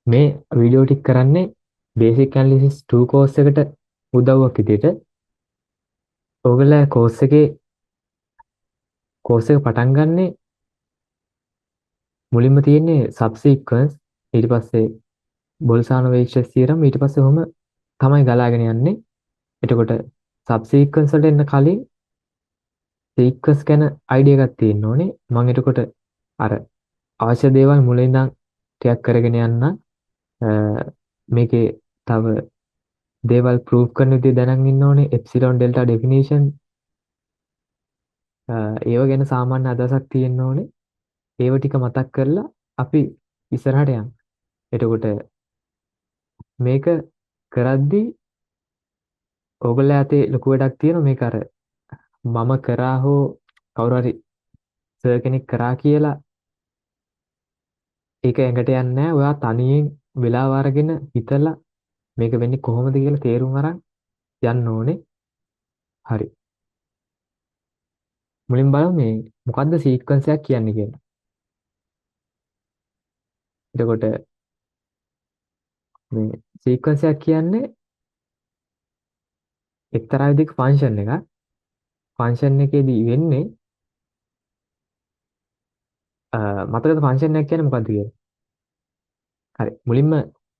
මේ වීඩියෝ ටික කරන්නේ බේසික් ඇනලිසිස් 2 කෝස් එකට උදව්වක් විදියට. ඔයගොල්ලෝ කෝස් එක පටන් ගන්නේ මුලින්ම තියෙන්නේ සබ්සීක්වන්ස්, ඊට පස්සේ බොල්සානෝ වේක්ෂස් තියරම්, ඊට පස්සේ ඔහොම තමයි ගලාගෙන යන්නේ. එතකොට සබ්සීක්වන්ස් වලට එන්න කලින් සීක්වන්ස් ගැන අයිඩියා එකක් තියෙන්න ඕනේ. මම එතකොට අර අවශ්‍ය දේවල් මුලින් ඉඳන් ටිකක් කරගෙන යන්න. මේකේ තව දේවල් ප්‍රූෆ් කරන විදිහ දැනන් ඉන්න ඕනේ. එප්සිලොන් ඩෙල්ටා ඩෙෆිනිෂන් ඒව ගැන සාමාන්‍ය අදහසක් තියෙන්න ඕනේ. ඒව ටික මතක් කරලා අපි ඉස්සරහට යමු. එතකොට මේක කරද්දී ඕගොල්ලෝ ඇතේ ලොකු වැඩක් තියෙනවා. මේක අර මම කරා හෝ කවුරු හරි සර් කෙනෙක් කරා කියලා ඒක ඇඟට යන්නේ නැහැ. ඔයා තනියෙන් වෙලාව අරගෙන හිතලා මේක වෙන්නේ කොහොමද කියලා තේරුම් අරන් යන්න ඕනේ. හරි. මුලින් බලමු මේ මොකද්ද සීක්වන්ස් එකක් කියන්නේ කියලා. එතකොට මේ සීක්වන්ස් එකක් කියන්නේ එක්තරා විදිහක ෆන්ක්ෂන් එකක්. ෆන්ක්ෂන් එකේදී වෙන්නේ මතකද ෆන්ක්ෂන් එකක් කියන්නේ මොකද්ද කියලා? හරි. මුලින්ම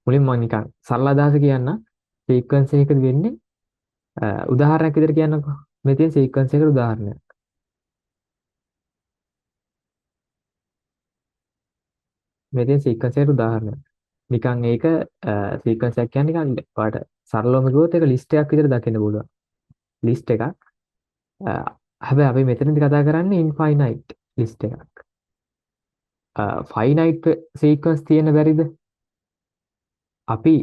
මම නිකන් සරල අදහස කියන්න. සීක්වන්ස් එකකදී වෙන්නේ උදාහරණයක් විදිහට කියන්නකෝ. මේ තියෙන සීක්වන්ස් එකකට උදාහරණයක්. මේ තියෙන සීක්වන්ස් එකට උදාහරණයක්. නිකන් ඒක සීක්වන්ස් එකක් කියන්නේ නිකන් ඔයාලට සරලවම කිව්වොත් ඒක ලිස්ට් එකක් විදිහට දකින්න පුළුවන්. ලිස්ට් එකක්. හැබැයි අපි මෙතනදී කතා කරන්නේ ඉන්ෆයිනයිට් ලිස්ට් එකක්. ෆයිනයිට් සීක්වන්ස් තියෙන බැරිද? අපි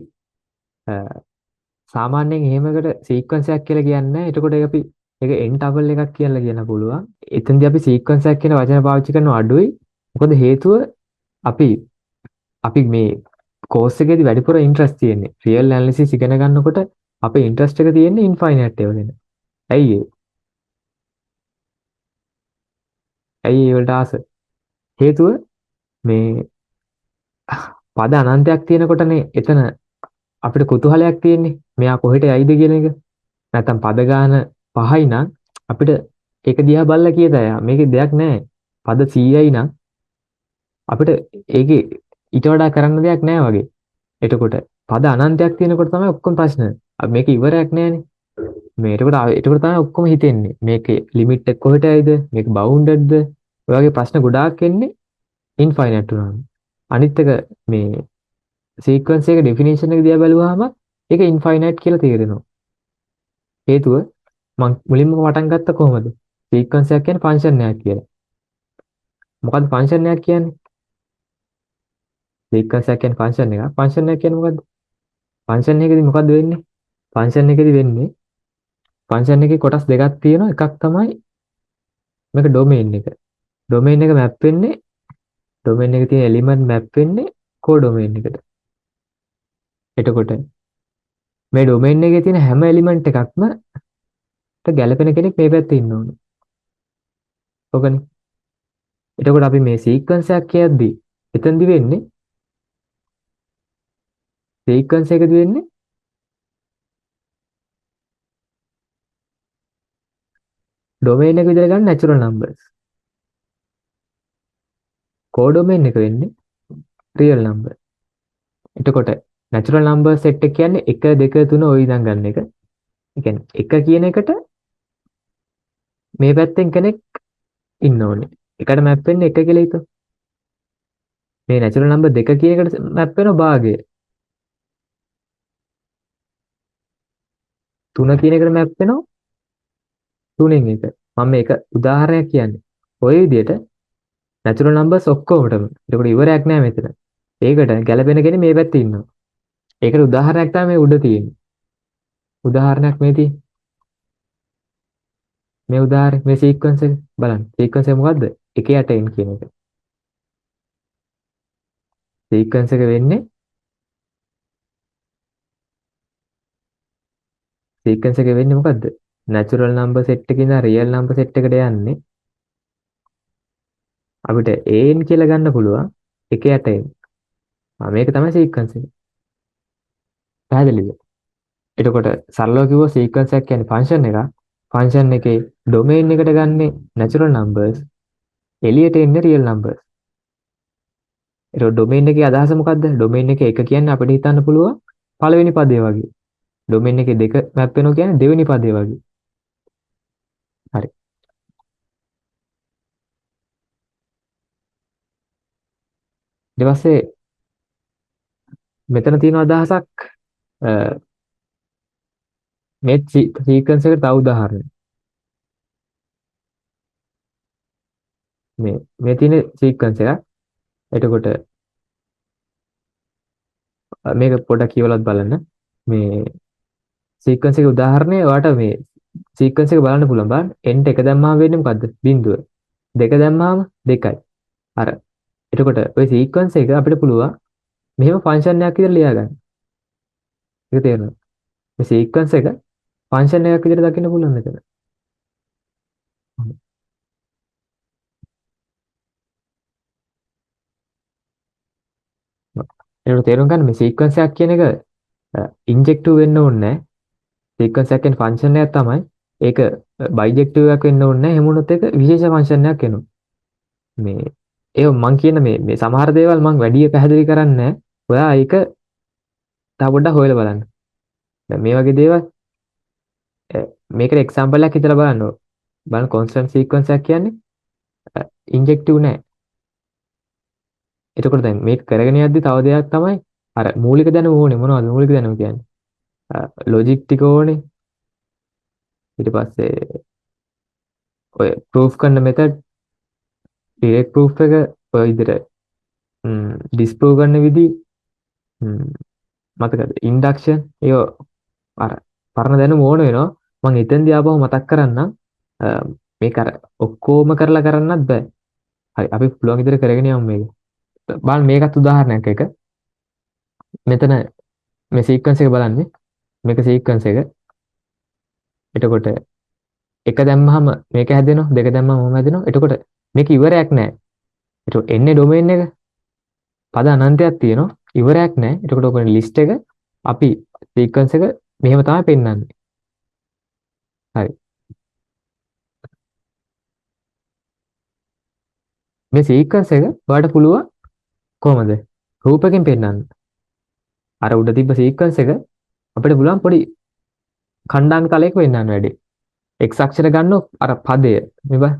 සාමාන්‍යයෙන් එහෙමකට සීක්වන්ස් එකක් කියලා කියන්නේ නැහැ. එතකොට අපි ඒක n ටබල් එකක් කියලා කියන්න පුළුවන්. එතනදී අපි සීක්වන්ස් එකක් කියන වචන පාවිච්චි කරනවා අඩුයි. මොකද හේතුව අපි අපි මේ කෝස් එකේදී වැඩිපුර ඉන්ට්‍රස්ට් තියෙන්නේ රියල් ඇනලිසිස් ඉගෙන ගන්නකොට අපේ ඉන්ට්‍රස්ට් එක තියෙන්නේ ඉන්ෆයිනයිට් ඒවා ගැන. ඇයි ඒ? ඇයි ඒ වලට ආස? හේතුව මේ පද අනන්තයක් තියෙනකොටනේ එතන අපිට කුතුහලයක් තියෙන්නේ. මෙයා කොහෙට යයිද කියන එක. නැත්තම් පද ගාන පහයි නම් අපිට ඒක දිහා බලලා කියතයි මේකේ දෙයක් නැහැ. පද 100යි නම් අපිට ඒකේ ඊට වඩා කරන්න දෙයක් නැහැ වගේ. එතකොට පද අනන්තයක් තියෙනකොට තමයි ඔක්කොම ප්‍රශ්න. අපි මේක ඉවරයක් නැහැනේ. මේ එතකොට තමයි ඔක්කොම හිතෙන්නේ. මේකේ ලිමිට් එක කොහෙට යයිද? මේක බවුන්ඩඩ්ද? ඔය වගේ ප්‍රශ්න ගොඩාක් එන්නේ ඉන්ෆයිනයිට් උනාම. අනිත් එක මේ සීක්වන්ස් එක ඩෙෆිනිෂන් එක දිහා බැලුවාම ඒක ඉන්ෆයිනයිට් කියලා තේරෙනවා. හේතුව මම මුලින්ම පටන් ගත්ත කොහොමද? සීක්වන්ස් එකක් කියන්නේ ෆන්ක්ෂන් එකක් කියලා. මොකද්ද ෆන්ක්ෂන් එකක් කියන්නේ? සීක්වන්ස් එකක් කියන්නේ ෆන්ක්ෂන් එකක්. ෆන්ක්ෂන් එක කියන්නේ මොකද්ද? ෆන්ක්ෂන් එකේදී මොකද්ද වෙන්නේ? ෆන්ක්ෂන් එකේදී වෙන්නේ ෆන්ක්ෂන් එකේ කොටස් දෙකක් තියෙනවා. එකක් තමයි මේක ඩොමේන් එක. ඩොමේන් එක මැප් වෙන්නේ ඩොමේන් එකේ තියෙන එලිමන්ට් මැප් වෙන්නේ කෝඩොමේන් එකට. එතකොට මේ ඩොමේන් එකේ තියෙන හැම එලිමන්ට් එකක්ම ගැලපෙන කෙනෙක් මේ පැත්තේ ඉන්න ඕනේ. ඔකනේ. එතකොට අපි මේ සීක්වන්ස් එකක් කියද්දී එතනදි වෙන්නේ සීක්වන්ස් එකදී වෙන්නේ ඩොමේන් එක විතර ගන්න නැචරල් නම්බර්ස්. කෝඩොමේන් එක වෙන්නේ රියල් නම්බර්. එතකොට නැචරල් නම්බර් සෙට් එක කියන්නේ 1 2 3 ඔය ඉඳන් ගන්න එක. ඒ කියන්නේ 1 කියන එකට මේ පැත්තෙන් කෙනෙක් ඉන්න ඕනේ. එකට මැප් වෙන්නේ 1 කියලා හිතමු. මේ නැචරල් නම්බර් 2 කියන එකට මැප් වෙන භාගය. 3 කියන එකට මැප් වෙනවා 3න් 1. මම මේක උදාහරණයක් කියන්නේ. ඔය විදිහට නැචරල් නම්බර්ස් ඔක්කොමටම. ඒකට ඉවරයක් නෑ මෙතන. ඒකට ගැළපෙන කෙනෙක් මේ පැත්තේ ඉන්නවා. ඒකට උදාහරණයක් තමයි මේ උඩ තියෙන්නේ. උදාහරණයක් මේ තියෙන්නේ. මේ උදාහරණ මේ සීක්වන්ස් එක බලන්න. සීක්වන්ස් එක මොකද්ද? 1 යට n කියන එක. සීක්වන්ස් එක වෙන්නේ සීක්වන්ස් එක වෙන්නේ මොකද්ද? නැචරල් නම්බර් සෙට් එකේ ඉඳන් රියල් නම්බර් සෙට් එකට යන්නේ අපිට an කියලා ගන්න පුළුවන් 1 යට n. මේක තමයි සීක්වන්ස් එක. පැහැදිලිද? එතකොට සරලව කිව්වොත් සීක්වන්ස් එක කියන්නේ ෆන්ක්ෂන් එකක්. ෆන්ක්ෂන් එකේ ඩොමේන් එකට ගන්නෙ නැචරල් නම්බර්ස්, එළියට එන්නේ රියල් නම්බර්ස්. ඒක ඩොමේන් එකේ අදහස මොකද්ද? ඩොමේන් එකේ එක කියන්නේ අපිට හිතන්න පුළුවන් පළවෙනි පදේ වගේ. ඩොමේන් එකේ දෙක මැප් වෙනවා කියන්නේ දෙවෙනි පදේ වගේ. හරි. ඊට පස්සේ මෙතන තියෙන අදහසක් අ, මේ සීක්වන්ස් එකට තව උදාහරණයක්. මේ තියෙන සීක්වන්ස් එකක්. එතකොට මේක පොඩ්ඩක් කියවලත් බලන්න. මේ සීක්වන්ස් එකේ උදාහරණය ඔයාලට මේ සීක්වන්ස් එක බලන්න පුළුවන්. බලන්න n එක දැම්මාම වෙන්නේ මොකද්ද? බිංදුව. දෙක දැම්මාම 2යි. අර එතකොට ওই සීක්වන්ස් එක අපිට පුළුවන් මෙහෙම ෆන්ක්ෂන් එකක් විදිහට ලියා ගන්න. ඒක තේරෙනවද? මේ සීක්වන්ස් එක ෆන්ක්ෂන් එකක් විදිහට දකින්න පුළුවන් මෙතන. ඒක තේරුම් ගන්න මේ සීක්වන්ස් එකක් කියන එක ඉන්ජෙක්ටිව් වෙන්න ඕනේ නැහැ. සීක්වන්ස් එකක් කියන්නේ ෆන්ක්ෂන් එකක් තමයි. ඒක බයිජෙක්ටිව් එකක් වෙන්න ඕනේ නැහැ. එහෙම වුණොත් ඒක විශේෂ ෆන්ක්ෂන් එකක් වෙනවා. මේ ඒ මං කියන මේ සමහර දේවල් මං වැඩි පැහැදිලි කරන්නේ නැහැ. ඔයා ඒක තව පොඩ්ඩක් හොයලා බලන්න. දැන් මේ වගේ දේවල් මේකට එක්සැම්පල් එකක් හිතලා බලන්න. බලන්න කොන්ස්ටන්ට් සීක්වන්ස් එකක් කියන්නේ ඉන්ජෙක්ටිව් නෑ. එතකොට දැන් මේක කරගෙන යද්දි තව දෙයක් තමයි අර මූලික දැනුම ඕනේ. මොනවද මූලික දැනුම කියන්නේ? ලොජික් ටික ඕනේ. ඊට පස්සේ ඔය ප්‍රූෆ් කරන මෙතඩ්, ඩිරෙක්ට් ප්‍රූෆ් එක ඔය විදිහට ඩිස්ප්‍රූව් කරන විදි මතකද? ඉන්ඩක්ෂන් ඒව අර පරණ දැනුම ඕන වෙනවා. මම එතෙන්දී ආපහු මතක් කරන්නම්. මේක අර ඔක්කොම කරලා කරන්නත් බෑ. හරි අපි පුළුවන් විදිහට කරගෙන යමු මේක. බලන්න මේකත් උදාහරණයක් එක. මෙතන මේ සීක්වන්ස් එක බලන්නේ. මේක සීක්වන්ස් එක. එතකොට එක දැම්මහම මේක හැදෙනවා, දෙක දැම්මම මොම හැදෙනවා. එතකොට මේක ඉවරයක් නෑ. එතකොට එන්නේ ඩොමේන් එක. පද අනන්තයක් තියෙනවා. ඉවරයක් නෑ. එතකොට ඔක ලිස්ට් එක අපි සීක්වන්ස් එක මෙහෙම තමයි පෙන්වන්නේ. හරි. මේ සීක්වන්ස් එක ඔයාලට පුළුවන් කොහමද? රූපකෙන් පෙන්වන්න. අර උඩ තිබ්බ සීක්වන්ස් එක අපිට පුළුවන් පොඩි කණ්ඩායම් තලයක පෙන්වන්න වැඩි. x අක්ෂර ගන්නොත් අර පදය මේ බා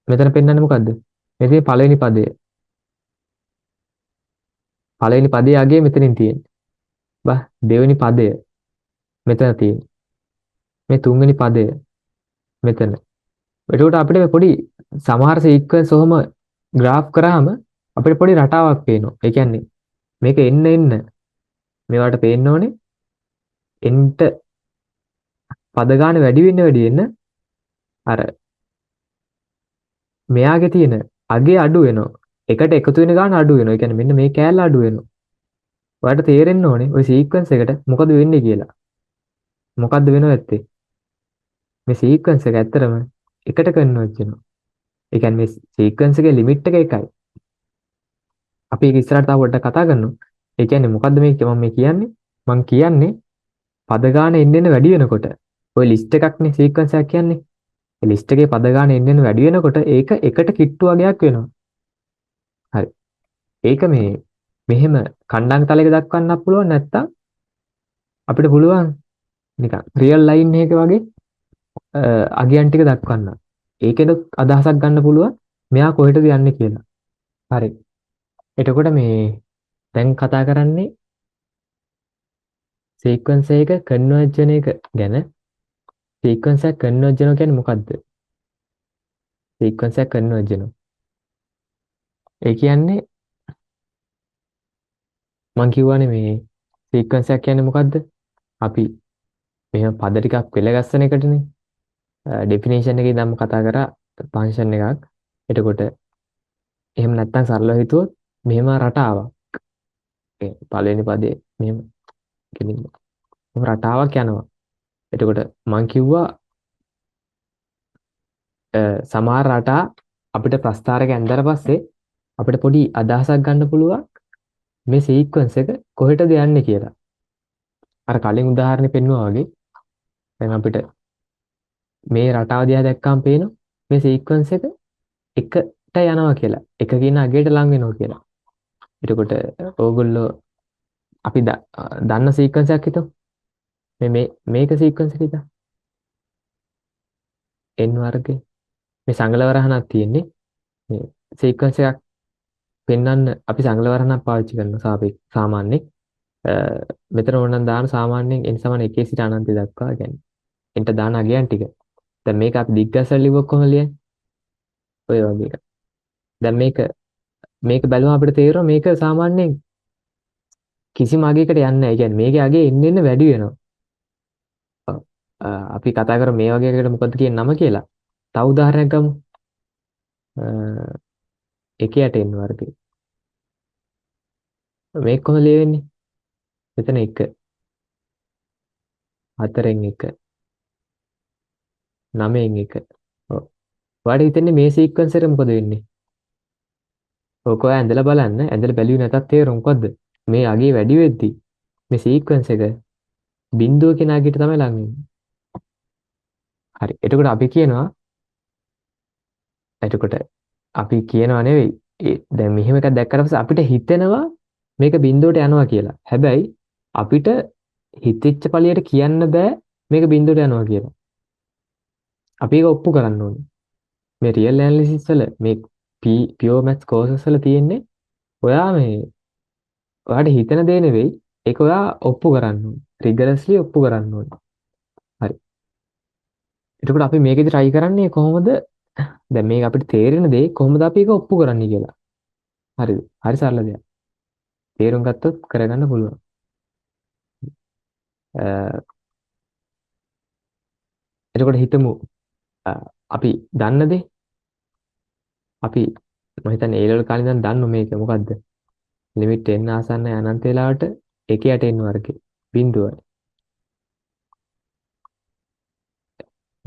මෙතන පෙන්වන්නේ මොකද්ද? මෙතන පළවෙනි පදය. පළවෙනි පදයේ අගය මෙතනින් තියෙන්නේ. බා දෙවෙනි පදය මෙතන තියෙන්නේ. මේ තුන්වෙනි පදය මෙතන. එතකොට අපිට පොඩි සමහර සීක්වන්ස් ඔහම ග්‍රාෆ් කරාම අපිට පොඩි රටාවක් පේනවා. ඒ කියන්නේ මේක එන්න මේවට පේන්න ඕනේ එන්ට පද ගන්න වැඩි වෙන්න අර මෙයාගේ තියෙන අගේ අඩු වෙනවා. එකට එකතු වෙන ගාන අඩු වෙනවා. ඒ කියන්නේ මෙන්න මේ කෑල්ල අඩු වෙනවා. ඔයාලට තේරෙන්න ඕනේ ওই සීක්වන්ස් එකට මොකද වෙන්නේ කියලා. මොකද්ද වෙනව ඇත්තේ? මේ සීක්වන්ස් එක ඇත්තටම එකට කන්වර්ට් වෙනවා. ඒ කියන්නේ මේ සීක්වන්ස් එකේ ලිමිට් එක එකයි. අපි ඒක ඉස්සරහට තව පොඩ්ඩක් කතා කරනවා. ඒ කියන්නේ මොකද්ද මම කියන්නේ? මම කියන්නේ පද ගාන එන්න වැඩි වෙනකොට ඔය ලිස්ට් එකක්නේ සීක්වන්ස් එකක් කියන්නේ. ඒ ලිස්ට් එකේ පද ගාන එන්න වැඩි වෙනකොට ඒක එකට කිට්ටු වගේක් වෙනවා. හරි. ඒක මෙහෙම කණ්ඩායම් තලයක දක්වන්නත් පුළුවන් නැත්තම් අපිට පුළුවන් නිකන් රියල් ලයින් එකක වගේ අගයන් ටික දක්වන්න. ඒකෙද අදහසක් ගන්න පුළුවන් මෙයා කොහෙටද යන්නේ කියලා. හරි. එතකොට දැන් කතා කරන්නේ සීක්වන්ස් එක කන්වර්ජ් වෙන එක ගැන. සීක්වන්ස් එක කන්වර්ජ් වෙනවා කියන්නේ මොකද්ද? සීක්වන්ස් එක කන්වර්ජ් වෙනවා. ඒ කියන්නේ මං කියවනේ මේ සීක්වන්ස් එක කියන්නේ මොකද්ද? අපි මෙහෙම පද ටිකක් පෙළගස්සන එකටනේ. ඩෙෆිනේෂන් එකේ ඉඳන්ම කතා කරා ෆන්ක්ෂන් එකක්. එතකොට එහෙම නැත්නම් සරලව හිතුවොත් මෙහෙම රටාවක්. ඒ පළවෙනි පදේ මෙහෙම ගෙනින්න. රටාවක් යනවා. එතකොට මං කිව්වා සමහර රටා අපිට ප්‍රස්ථාරක ඇන්දර පස්සේ අපිට පොඩි අදහසක් ගන්න පුළුවන් මේ සීක්වන්ස් එක කොහෙටද යන්නේ කියලා. අර කලින් උදාහරණේ පෙන්නුවා වගේ දැන් අපිට මේ රටාව දිහා දැක්කම පේනවා මේ සීක්වන්ස් එක එකට යනවා කියලා. එක කියන අගයට ලං වෙනවා කියලා. එතකොට ඕගොල්ලෝ අපි දන්න සීක්වන්ස් එකක් හිතමු. මේක සීක්වන්ස් එක හිතා. n වර්ගය. මේ සංගල වරහනක් තියෙන්නේ. මේ සීක්වන්ස් එකක් පෙන්වන්න අපි සංගල වරහනක් පාවිච්චි කරනවා සාමාන්‍යයෙන්. මෙතන ඕනනම් දාන සාමාන්‍යයෙන් n සමාන 1 සිට අනන්තය දක්වා කියන්නේ. එන්ට දාන අගයන් ටික. දැන් මේක අපි දිග්ගැසල ලිව්වොත් කොහොමද ලියන්නේ? ඔය වගේ එකක්. දැන් මේක බැලුවම අපිට තේරෙනවා මේක සාමාන්‍යයෙන් කිසිම අගයකට යන්නේ නැහැ. ඒ කියන්නේ මේකේ අගය එන්න වැඩි වෙනවා. ඔව්. අපි කතා කරමු මේ වගේ එකකට මොකද්ද කියන නම කියලා. තව උදාහරණයක් ගමු. 1යට n වර්ගය. මේක කොහොමද ලියවෙන්නේ? මෙතන 1 4න් 1 9න් 1. ඔව්. ඔයාලට හිතන්නේ මේ සීක්වන්ස් එකට මොකද වෙන්නේ? ඔක ඔයා ඇඳලා බලන්න. ඇඳලා බැලුවේ නැතත් තේරෙන්නේ මොකද්ද? මේ අගේ වැඩි වෙද්දි මේ සීක්වන්ස් එක බිඳුව කියන අගයට තමයි ලං වෙන්නේ. හරි. එතකොට අපි කියනවා නෙවෙයි. දැන් මෙහෙම එකක් දැක්කට පස්සේ අපිට හිතෙනවා මේක බිඳුවට යනවා කියලා. හැබැයි අපිට හිතෙච්ච පළියට කියන්න බෑ මේක බිඳුවට යනවා කියලා. අපි ඒක ඔප්පු කරන්න ඕනේ. මේ රියල් ඇනලිසිස් වල මේ පියුර් මැත්ස් කෝසස් වල තියෙන්නේ ඔයා ඔයාට හිතෙන දේ නෙවෙයි ඒක ඔයා ඔප්පු කරන්න ඕනේ. රිගරස්ලි ඔප්පු කරන්න ඕනේ. හරි. එතකොට අපි මේකෙදි try කරන්නේ කොහොමද? දැන් මේක අපිට තේරෙන දේ කොහොමද අපි ඒක ඔප්පු කරන්නේ කියලා. හරිද? හරි සරල දෙයක්. තේරුම් ගත්තොත් කරගන්න පුළුවන්. එතකොට හිතමු අපි දන්න දේ අපි මම හිතන්නේ ඒ ලෙවල් කාලේ ඉඳන් දන්නු මේක මොකද්ද? ලිමිට් n ආසන්න අනන්ත වෙලාවට 1 යට n වර්ගය බිඳුවයි.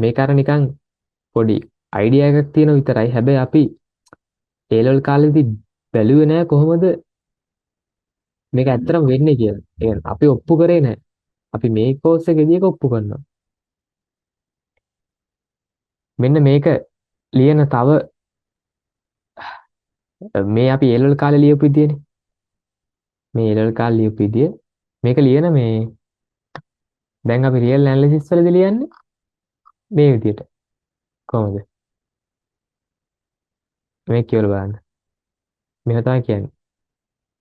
මේක අර නිකන් පොඩි අයිඩියා එකක් තියෙන විතරයි. හැබැයි අපි ඒ ලෙවල් කාලේදී බැලුවේ නෑ කොහොමද මේක ඇත්තටම වෙන්නේ කියලා. ඒ කියන්නේ අපි ඔප්පු කරේ නෑ. අපි මේ කෝස් එකේදී ඒක ඔප්පු කරනවා. මෙන්න මේක ලියන තව මේ අපි ඒ ලෙවල් කාලේ ලියපු විදියනේ. මේ ඒ ලෙවල් කාලේ ලියපු විදිය මේක ලියන මේ දැන් අපි රියල් ඇනලිසිස් වලදී ලියන්නේ මේ විදියට. කොහොමද? මේක කියලා බලන්න. මෙහෙම තමයි කියන්නේ.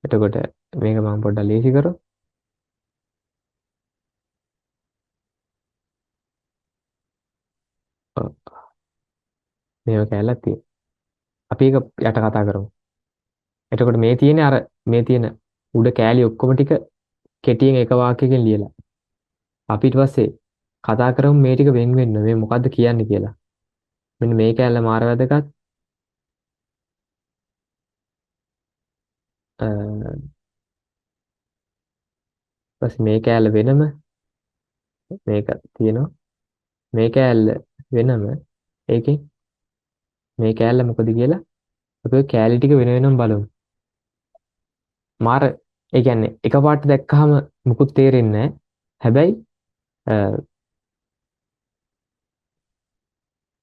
එතකොට මේක මම පොඩ්ඩක් ලේසි කරොත් ඔව් මේව කැලලක් තියෙනවා. අපි ඒක යට කතා කරමු. එතකොට මේ තියෙන උඩ කෑලි ඔක්කොම ටික කෙටියෙන් එක වාක්‍යයකින් ලියලා. අපි ඊට පස්සේ කතා කරමු මේ ටික වෙන් වෙන්න මේ මොකද්ද කියන්නේ කියලා. මෙන්න මේ කෑල්ල මාර වැදගත්. ඊට පස්සේ මේ කෑල්ල වෙනම මේක තියෙනවා. මේ කෑල්ල වෙනම ඒකෙන් මේ කෑල්ල මොකද කියලා අපි ඔය කෑලි ටික වෙන වෙනම බලමු. මාර ඒ කියන්නේ එකපාරට දැක්කහම මුකුත් තේරෙන්නේ නැහැ. හැබැයි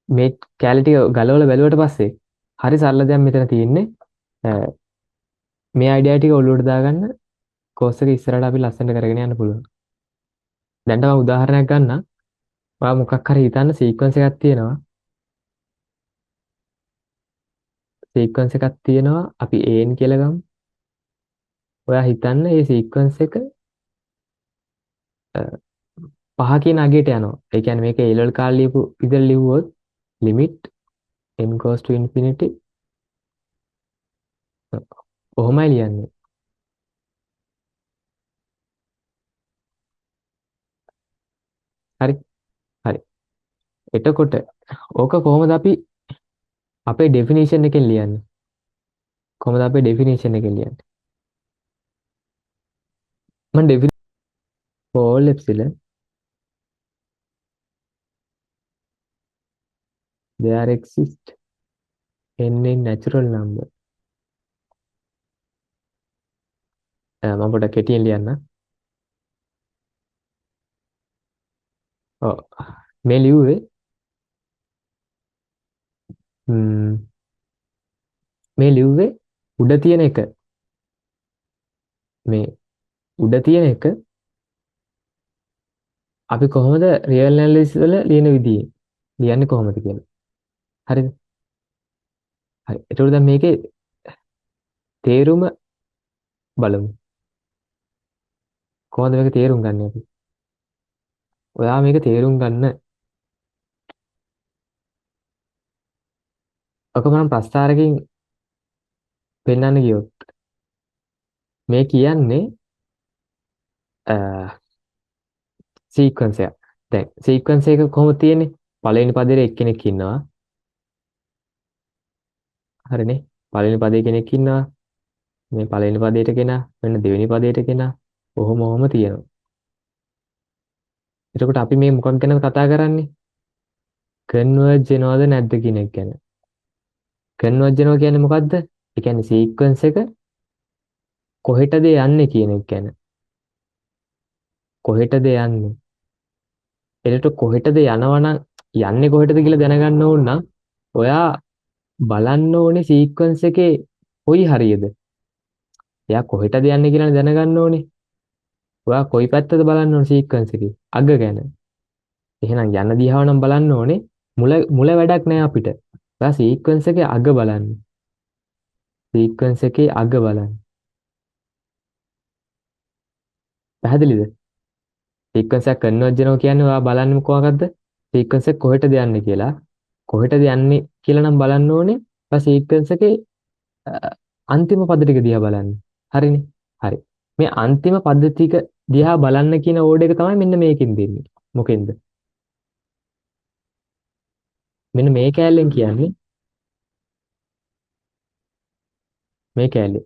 මේ කෑලි ටික ගලවලා බැලුවට පස්සේ හරි සරල දෙයක් මෙතන තියෙන්නේ. මේ අයිඩියා ටික ඔලුවට දාගන්න කෝස් එක ඉස්සරහට අපි ලස්සනට කරගෙන යන්න පුළුවන්. දැන් තව උදාහරණයක් ගන්න. ඔයා මොකක් හරි හිතන්න සීක්වන්ස් එකක් තියෙනවා. සීක්වන්ස් එකක් තියෙනවා. අපි an කියලා ගමු. ඔයා හිතන්න මේ සීක්වන්ස් එක 5 කියන අගයට යනවා. ඒ කියන්නේ මේක A level කාලේ ලියපු විදිහට ලිව්වොත් limit n goes to infinity කොහොමයි ලියන්නේ? හරි. හරි. එතකොට ඕක කොහොමද අපි අපේ ඩෙෆිනිෂන් එකෙන් ලියන්නේ? කොහොමද අපේ ඩෙෆිනිෂන් එකෙන් ලියන්නේ? මම definition for all epsilon there exists n in natural number මම පොඩ්ඩක් කෙටියෙන් ලියන්න. ඔව්. මේ ලිව්වේ ම්, මේ ලිව්වේ උඩ තියෙන එක මේ උඩ තියෙන එක අපි කොහොමද රියල් ඇනලිසිස් වල ලියන විදිය ලියන්නේ කොහොමද කියලා. හරිද? හරි. ඒතකොට දැන් මේකේ තේරුම බලමු. කොහොමද මේක තේරුම් ගන්න අපි? ඔයා මේක තේරුම් ගන්න ඔක මම ප්‍රස්තාරකින් පෙන්වන්න ගියොත් මේ කියන්නේ සීක්වන්ස් එක. දැන් සීක්වන්ස් එක කොහොමද තියෙන්නේ? පළවෙනි පදේ එක්කෙනෙක් ඉන්නවා. හරිනේ. පළවෙනි පදේ කෙනෙක් ඉන්නවා. මේ පළවෙනි පදයට කෙනා, මෙන්න දෙවෙනි පදයට කෙනා. ඔහොම තියෙනවා. එතකොට අපි මේ මොකක් ගැනද කතා කරන්නේ? කන්වර්ජ් වෙනවද නැද්ද කියන එක ගැන. කන්වර්ජ් වෙනවා කියන්නේ මොකද්ද? ඒ කියන්නේ සීක්වන්ස් එක කොහෙටද යන්නේ කියන එක ගැන. කොහෙටද යන්නේ? එතකොට කොහෙටද යනවනම් යන්නේ කොහෙටද කියලා දැනගන්න ඕන නම් ඔයා බලන්න ඕනේ සීක්වන්ස් එකේ කොයි හරියද? එයා කොහෙටද යන්නේ කියලා දැනගන්න ඕනේ. ඔයා කොයි පැත්තද බලන්න ඕනේ සීක්වන්ස් එකේ? අග ගැන. එහෙනම් යන දිහාව නම් බලන්න ඕනේ. මුල වැඩක් නෑ අපිට. ඔයා සීක්වන්ස් එකේ අග බලන්න. සීක්වන්ස් එකේ අග බලන්න. පැහැදිලිද? සීක්වන්ස් එක කන්වර්ජ් වෙනවා කියන්නේ ඔයා බලන්නේ මොකක්ද? සීක්වන්ස් එක කොහෙටද යන්නේ කියලා. කොහෙටද යන්නේ කියලා නම් බලන්න ඕනේ. ඔයා සීක්වන්ස් එකේ අන්තිම පද ටික දිහා බලන්න. හරිනේ? හරි. මේ අන්තිම පද ටික දිහා බලන්න කියන ඕඩර් එක තමයි මෙන්න මේකෙන් දෙන්නේ. මොකෙන්ද? මෙන්න මේ කෑල්ලෙන් කියන්නේ මේ කෑල්ලේ.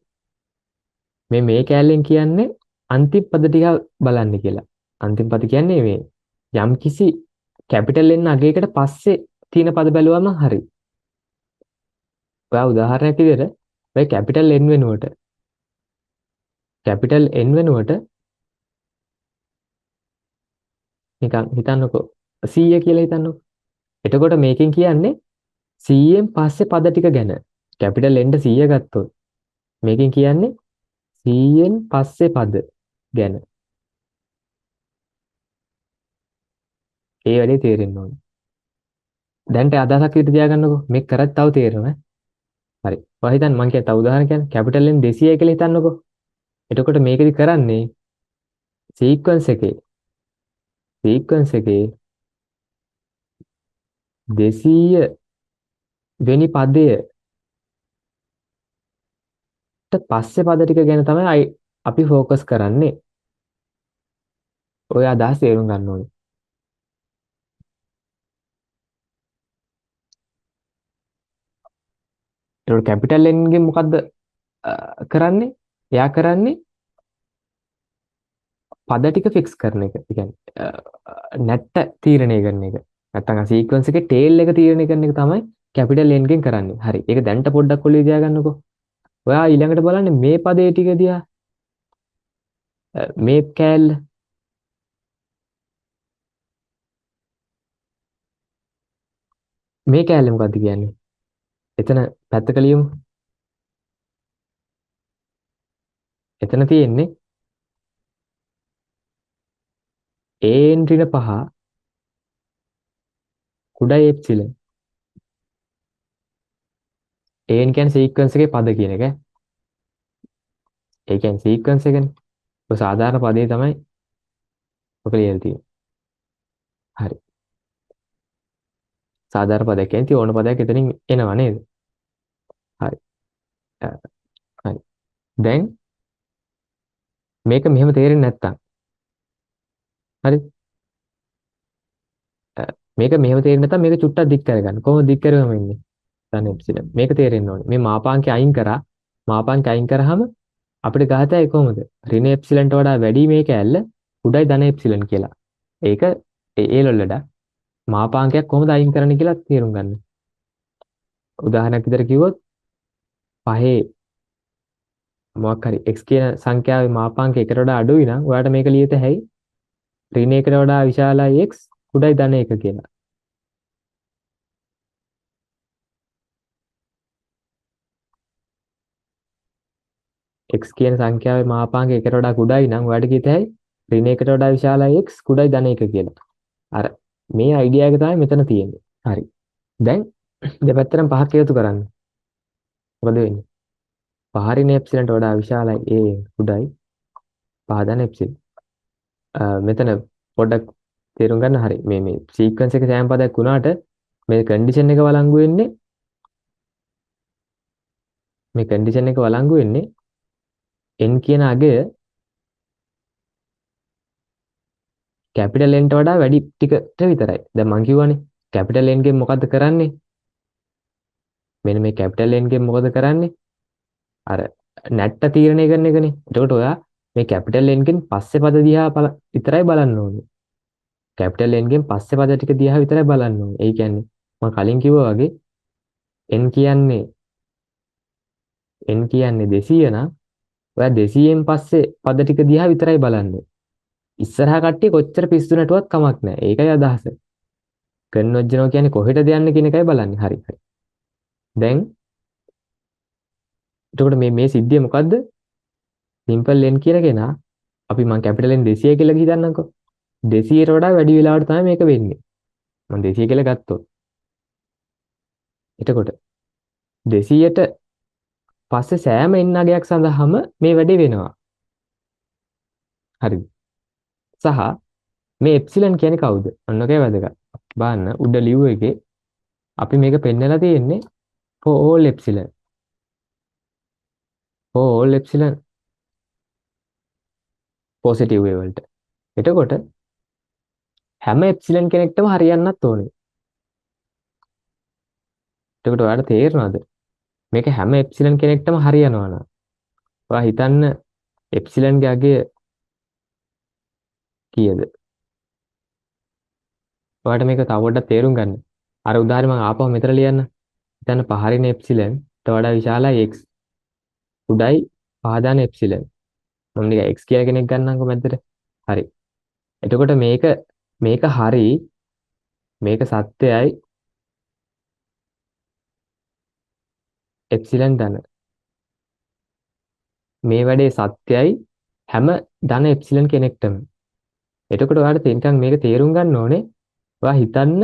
මේ කෑල්ලෙන් කියන්නේ අන්තිම පද ටික බලන්න කියලා. අන්තිම පද කියන්නේ මේ යම්කිසි කැපිටල් N අගයකට පස්සේ තියෙන පද බැලුවම හරි. ඔයා උදාහරණයක් විදිහට ඔය කැපිටල් N වෙනුවට කැපිටල් N වෙනුවට නිකන් හිතන්නකෝ 100 කියලා හිතන්නකෝ. එතකොට මේකෙන් කියන්නේ 100න් පස්සේ පද ටික ගැන. කැපිටල් N 100 ගත්තොත් මේකෙන් කියන්නේ 100න් පස්සේ පද ගැන. ඒ වැඩේ තේරෙන්න ඕනේ. දැන්ට අදහසක් විදිහට තියාගන්නකෝ. මේක කරත් තව තේරෙනවා. හරි. ඔයා හිතන්න මං කියත උදාහරණ කියන්නේ කැපිටල් N 200 කියලා හිතන්නකෝ. එතකොට මේකෙදි කරන්නේ සීක්වන්ස් එකේ 200 වෙනි පදයට පස්සේ පද ටික ගැන තමයි අපි ફોකස් කරන්නේ. ඔය අදහස් තේරුම් ගන්න ඕනේ. ඒකට කැපිටල් N ගෙන් මොකද්ද කරන්නේ? එයා කරන්නේ පද ටික ෆික්ස් කරන එක. ඒ කියන්නේ නැට්ට තීරණය කරන එක. නැත්තම් සීක්වන්ස් එකේ ටේල් එක තීරණය කරන එක තමයි කැපිටල් N ගෙන් කරන්නේ. හරි. ඒක දැන්ට පොඩ්ඩක් ඔළුවේ තියාගන්නකෝ. ඔයා ඊළඟට බලන්නේ මේ පදේ ටික දිහා. මේ කෑල්ල මේ කෑල්ල මොකද්ද කියන්නේ? එතන පැත්තක ලියමු. එතන තියෙන්නේ AN ඍණ 5 කුඩා එප්සිලන්. AN කියන්නේ සීක්වන්ස් එකේ පද කියන එක. ඒ කියන්නේ සීක්වන්ස් එකනේ. ඔය සාධාරණ පදේ තමයි ඔක ලියලා තියෙන්නේ. හරි. සාධාරණ පදයක් කියන්නේ ඉතින් ඕන පදයක් එතනින් එනවා නේද? හරි. අ, හරි. දැන් මේක මෙහෙම තේරෙන්නේ නැත්තම් හරි. මේක මෙහෙම තේරෙන්නේ නැත්තම් මේක චුට්ටක් දික් කරගන්න. කොහොමද දික් කරගම ඉන්නේ? ධන එප්සිලන්. මේක තේරෙන්න ඕනේ. මේ මාපාංකය අයින් කරා. මාපාංකය අයින් කරාම අපිට ගහතයි කොහොමද? ඍණ එප්සිලන්ට වඩා වැඩි මේක ඇල්ල උඩයි ධන එප්සිලන් කියලා. ඒක ඒ ලොල්ලඩ මාපාංකයක් කොහොමද අයින් කරන්න කියලා තේරුම් ගන්න. උදාහරණයක් විදිහට කිව්වොත් 5 මොකක් හරි x කියන සංඛ්‍යාවේ මාපාංක එකට වඩා අඩුයි නම් ඔයාලට මේක ලියත හැයි ඍණ එකට වඩා විශාලයි x කුඩයි ධන 1 කියලා. x කියන සංඛ්‍යාවේ මාපාංක එකට වඩා කුඩයි නම් ඔයාලට කියත හැයි ඍණ එකට වඩා විශාලයි x කුඩයි ධන 1 කියලා. අර මේ අයිඩියා එක තමයි මෙතන තියෙන්නේ. හරි. දැන් දෙපැත්තටම පහක් එකතු කරන්න. මොකද වෙන්නේ? පහරින එප්සිලන්ට වඩා විශාලයි a කුඩයි පහදන එප්සිලන්. මෙතන පොඩ්ඩක් තේරුම් ගන්න හරි. මේ සීක්වන්ස් එක සෑම පදයක් වුණාට මේ කන්ඩිෂන් එක වළංගු වෙන්නේ n කියන අගය කැපිටල් n ට වඩා වැඩි ටිකට විතරයි. දැන් මං කියවනේ කැපිටල් n ගෙන් මොකද්ද කරන්නේ? මෙන්න මේ කැපිටල් n ගෙන් මොකද කරන්නේ? අර නැට්ට තීරණය කරන එකනේ. එතකොට ඔයා මේ කැපිටල් n ගෙන් පස්සේ පද දිහා විතරයි බලන්න ඕනේ. කැපිටල් n ගෙන් පස්සේ පද ටික දිහා විතරයි බලන්න ඕනේ. ඒ කියන්නේ මම කලින් කිව්වා වගේ n කියන්නේ 200 නම් ඔයා 200න් පස්සේ පද ටික දිහා විතරයි බලන්නේ. ඉස්සරහා කට්ටිය කොච්චර පිස්සු නැටුවත් කමක් නැහැ. ඒකයි අදහස. කන්වර්ජනවා කියන්නේ කොහෙටද යන්නේ කියන එකයි බලන්නේ. හරි. දැන් එතකොට මේ සිද්ධිය මොකද්ද? සිම්පල් n කියන කෙනා අපි මම කැපිටල් n 200 කියලා හිතන්නම්කෝ. 200ට වඩා වැඩි වෙලාවට තමයි මේක වෙන්නේ. මම 200 කියලා ගත්තොත්. එතකොට 200ට පස්සේ සෑම n අගයක් සඳහාම මේ වැඩේ වෙනවා. හරිද? සහ මේ එප්සිලන් කියන්නේ කවුද? අන්න ඔකයි වැදගත්. බලන්න උඩ ලිව් එකේ අපි මේක පෙන්නලා තියෙන්නේ for all epsilon. for all epsilon positive වලට. එතකොට හැම එප්සිලන් කෙනෙක්ටම හරියන්නත් ඕනේ. එතකොට ඔයාලට තේරෙනවද? මේක හැම එප්සිලන් කෙනෙක්ටම හරියනවා නම් ඔයා හිතන්න එප්සිලන්ගේ අගය කීයද? ඔයාලට මේක තව පොඩ්ඩක් තේරුම් ගන්න. අර උදාහරණය මම ආපහු මෙතන ලියන්න. හිතන්න පහරින එප්සිලන්ට වඩා විශාලයි x. උඩයි පහදාන එප්සිලන්. මම නිකන් x කියලා කෙනෙක් ගන්නම්කො මැද්දට. හරි. එතකොට මේක හරි මේක සත්‍යයි එප්සිලන් ධන. මේ වැඩේ සත්‍යයි හැම ධන එප්සිලන් කෙනෙක්ටම. එතකොට ඔයාලට තේන්කම් මේක තේරුම් ගන්න ඕනේ. ඔයා හිතන්න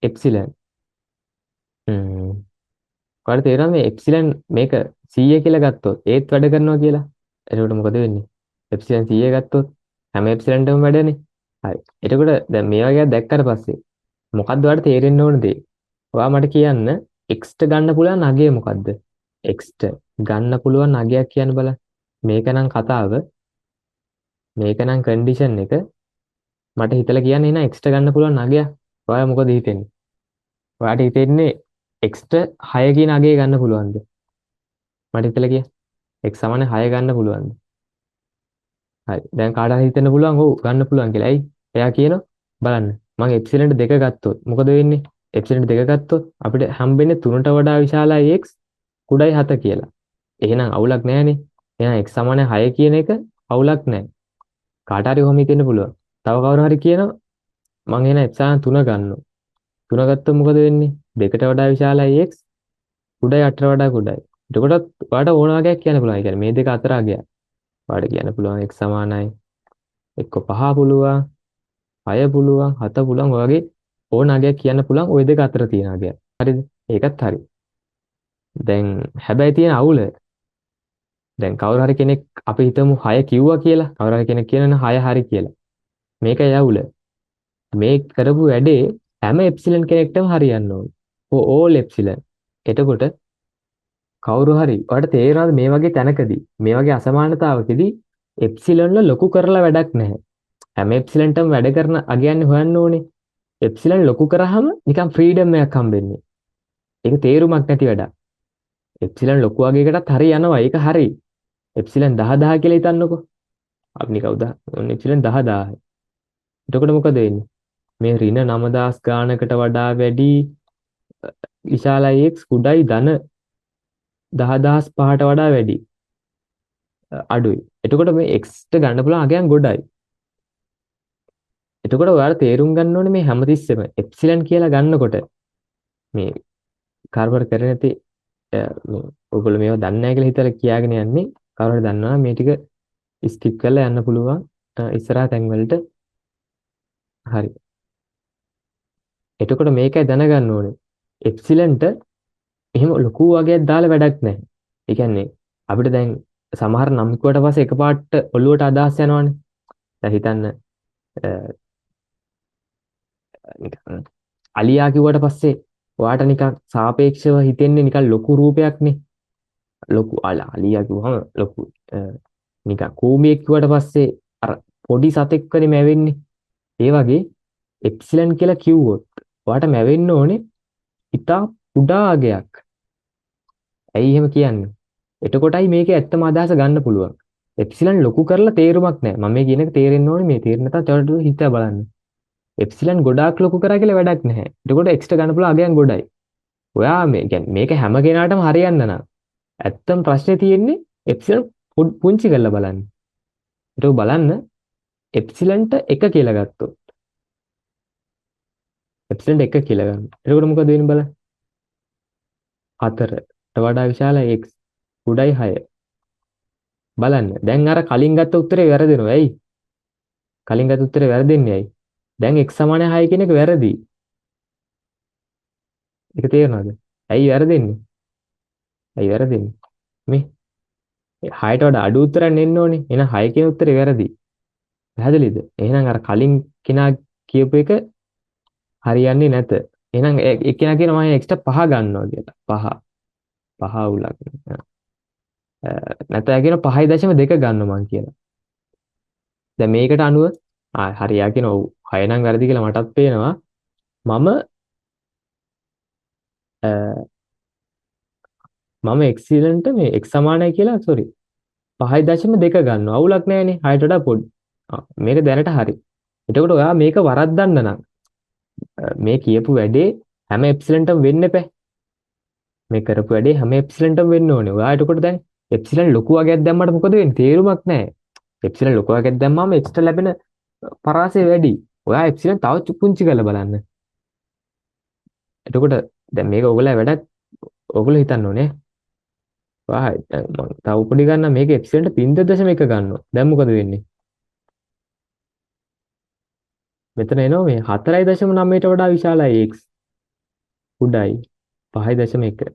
එප්සිලන්. ඔයාලට තේරෙනවා මේ එප්සිලන් මේක 100 කියලා ගත්තොත් ඒත් වැඩ කරනවා කියලා. එතකොට මොකද වෙන්නේ? එප්සිලන් 100 ගත්තොත් හැම එප්සිලන්ටම වැඩනේ. හරි. එතකොට දැන් මේ වගේ දැක්කට පස්සේ මොකද්ද ඔයාලට තේරෙන්න ඕන දේ? ඔයා මට කියන්න x ට ගන්න පුළුවන් අගය මොකද්ද? x ට ගන්න පුළුවන් අගයක් කියන්න බලන්න. මේක නම් කතාව. මේක නම් කන්ඩිෂන් එක. මට හිතලා කියන්න එන x ට ගන්න පුළුවන් අගයක්. ඔයා මොකද හිතෙන්නේ? ඔයාට හිතෙන්නේ x ට 6 කියන අගය ගන්න පුළුවන්ද? මට හිතලා කියන්න. x සමාන 6 ගන්න පුළුවන්ද? හරි. දැන් කාට හරි හිතෙන්න පුළුවන් ඔව් ගන්න පුළුවන් කියලා. ඇයි? එයා කියනවා බලන්න. මම එප්සිලන්ට 2 ගත්තොත් මොකද වෙන්නේ? එප්සිලන්ට 2 ගත්තොත් අපිට හම්බෙන්නේ 3ට වඩා විශාලයි x කුඩයි 7 කියලා. එහෙනම් අවුලක් නැහැනේ. එහෙනම් x සමාන 6 කියන එක අවුලක් නැහැ. කාට හරි කොහොම හිතෙන්න පුළුවන්. තව කවුරු හරි කියනවා මම එහෙනම් එප්සිලන් 3 ගන්නවා. 3 ගත්තොත් මොකද වෙන්නේ? 2ට වඩා විශාලයි x කුඩයි 8ට වඩා කුඩයි. එතකොට ඔයාලට ඕන වගේක් කියන්න පුළුවන්. ඒ කියන්නේ මේ දෙක අතර අගයක්. ඔයාලට කියන්න පුළුවන් x සමානයි එක්ක 5 පුළුවන් 6 පුළුවන් 7 පුළුවන් ඔය වගේ ඕන අගයක් කියන්න පුළුවන් ওই දෙක අතර තියෙන අගයක්. හරිද? ඒකත් හරි. දැන් හැබැයි තියෙන අවුල දැන් කවුරු හරි කෙනෙක් අපි හිතමු 6 කිව්වා කියලා. කවුරු හරි කෙනෙක් කියනනම් 6 හරි කියලා. මේකයි අවුල. මේ කරපු වැඩේ හැම එප්සිලන් කෙනෙක්ටම හරියන්න ඕනේ. for all epsilon. එතකොට කවුරු හරි ඔයාලට තේරෙනවද මේ වගේ තැනකදී මේ වගේ අසමානතාවකදී එප්සිලන් වල ලොකු කරලා වැඩක් නැහැ. හැම එප්සිලන්ටම වැඩ කරන අගයන්නේ හොයන්න ඕනේ. එප්සිලන් ලොකු කරාම නිකන් ෆ්‍රීඩම් එකක් හම්බෙන්නේ. ඒක තේරුමක් නැති වැඩක්. එප්සිලන් ලොකු වගේකටත් හරි යනවා. ඒක හරි. එප්සිලන් 10000 කියලා හිතන්නකෝ. අපි නිකන් උදාහරණ එප්සිලන් 10000යි. එතකොට මොකද වෙන්නේ? මේ ඍණ 9000 ගානකට වඩා වැඩි විශාලයි x කුඩයි ධන 10005ට වඩා වැඩි. අඩුයි. එතකොට මේ x ට ගන්න පුළුවන් අගයන් ගොඩයි. එතකොට ඔයාලා තේරුම් ගන්න ඕනේ මේ හැමතිස්සෙම එප්සිලන් කියලා ගන්නකොට මේ කාර්බන් කරේ නැති මේ ඔයගොල්ලෝ මේවා දන්නේ නැහැ කියලා හිතලා කියාගෙන යන්නේ කවුරුහරි දන්නවා මේ ටික ස්කිප් කරලා යන්න පුළුවන් ඉස්සරහ තැන් වලට. හරි. එතකොට මේකයි දැනගන්න ඕනේ. එප්සිලන්ට එහෙම ලොකු වගයක් දාලා වැඩක් නැහැ. ඒ කියන්නේ අපිට දැන් සමහර නම් කිව්වට පස්සේ එකපාරට ඔළුවට අදහස් යනවනේ. දැන් හිතන්න නිකන් අලියා කිව්වට පස්සේ ඔයාට නිකන් සාපේක්ෂව හිතෙන්නේ නිකන් ලොකු රූපයක්නේ. ලොකු අලියා කිව්වම ලොකු නිකන් කූඹියෙක් කිව්වට පස්සේ අර පොඩි සතෙක් වනේ මැවෙන්නේ. ඒ වගේ එප්සිලන් කියලා කිව්වොත් ඔයාට මැවෙන්න ඕනේ ඉතා කුඩා අගයක්. ඇයි එහෙම කියන්නේ? එතකොටයි මේකේ ඇත්තම අදහස ගන්න පුළුවන්. එප්සිලන් ලොකු කරලා තේරුමක් නැහැ. මම මේ කියන එක තේරෙන්න ඕනේ මේ තේරෙන්න නැත්නම් තවද හිතා බලන්න. එප්සිලන් ගොඩාක් ලොකු කරා කියලා වැඩක් නැහැ. එතකොට එක්ස්ට්‍රා ගන්න පුළුවන් අගයන් ගොඩයි. ඔයා මේ කියන්නේ මේක හැම කෙනාටම හරියන්න නම් ඇත්තම ප්‍රශ්නේ තියෙන්නේ එප්සිලන් පුංචි කරලා බලන්න. ඒක බලන්න එප්සිලන්ට 1 කියලා ගත්තොත් එප්සිලන්ට 1 කියලා ගන්න. එතකොට මොකද වෙන්නේ බලන්න. 4ට වඩා විශාලයි x උඩයි 6. බලන්න. දැන් අර කලින් ගත්ත උත්තරේ වැරදෙනවා. ඇයි? කලින් ගත්ත උත්තරේ වැරදෙන්නේ ඇයි? දැන් x සමානයි 6 කියන එක වැරදි. ඒක තේරෙනවද? ඇයි වැරදෙන්නේ? ඇයි වැරදෙන්නේ? මේ 6ට වඩා අඩු උත්තරයක් එන්න ඕනේ. එහෙනම් 6 කියන උත්තරේ වැරදි. පැහැදිලිද? එහෙනම් අර කලින් කෙනා කියපු එක හරියන්නේ නැත. එහෙනම් එක්කෙනා කියනවා මම එක්ස්ට්‍රා 5 ගන්නවා කියලා. 5. 5 උලක්. නැත්නම් කියන 5.2 ගන්නවා මං කියලා. දැන් මේකට අනුව හරි යා කියන ඔව් 6 නම් වැරදි කියලා මටත් පේනවා. මම එක්සිලන්ට මේ x සමානයි කියලා සෝරි 5.2 ගන්නවා. අවුලක් නැහැනේ 6ට වඩා පොඩි. මේක දැනට හරි. එතකොට ඔයා මේක වරද්දන්න නම් මේ කියපු වැඩේ හැම එප්සිලන්ටම වෙන්න එපා. මේ කරපු වැඩේ හැම එප්සිලන්ටම වෙන්න ඕනේ. ඔයා එතකොට දැන් එප්සිලන් ලොකු වගයක් දැම්මට මොකද වෙන්නේ? තේරුමක් නැහැ. එප්සිලන් ලොකු වගයක් දැම්මම එක්ස්ට්‍රා ලැබෙන පරාසය වැඩි. ඔයා එප්සිලන් තව පුංචි කරලා බලන්න. එතකොට දැන් මේක ඔයගොල්ලෝ වැඩක් ඔයගොල්ලෝ හිතන්න ඕනේ. ඔයා මම තව උපඩි ගන්න මේක එප්සිලන්ට 0.1 ගන්නවා. දැන් මොකද වෙන්නේ? මෙතන එනවා මේ 4.9ට වඩා විශාලයි x උඩයි 5.1.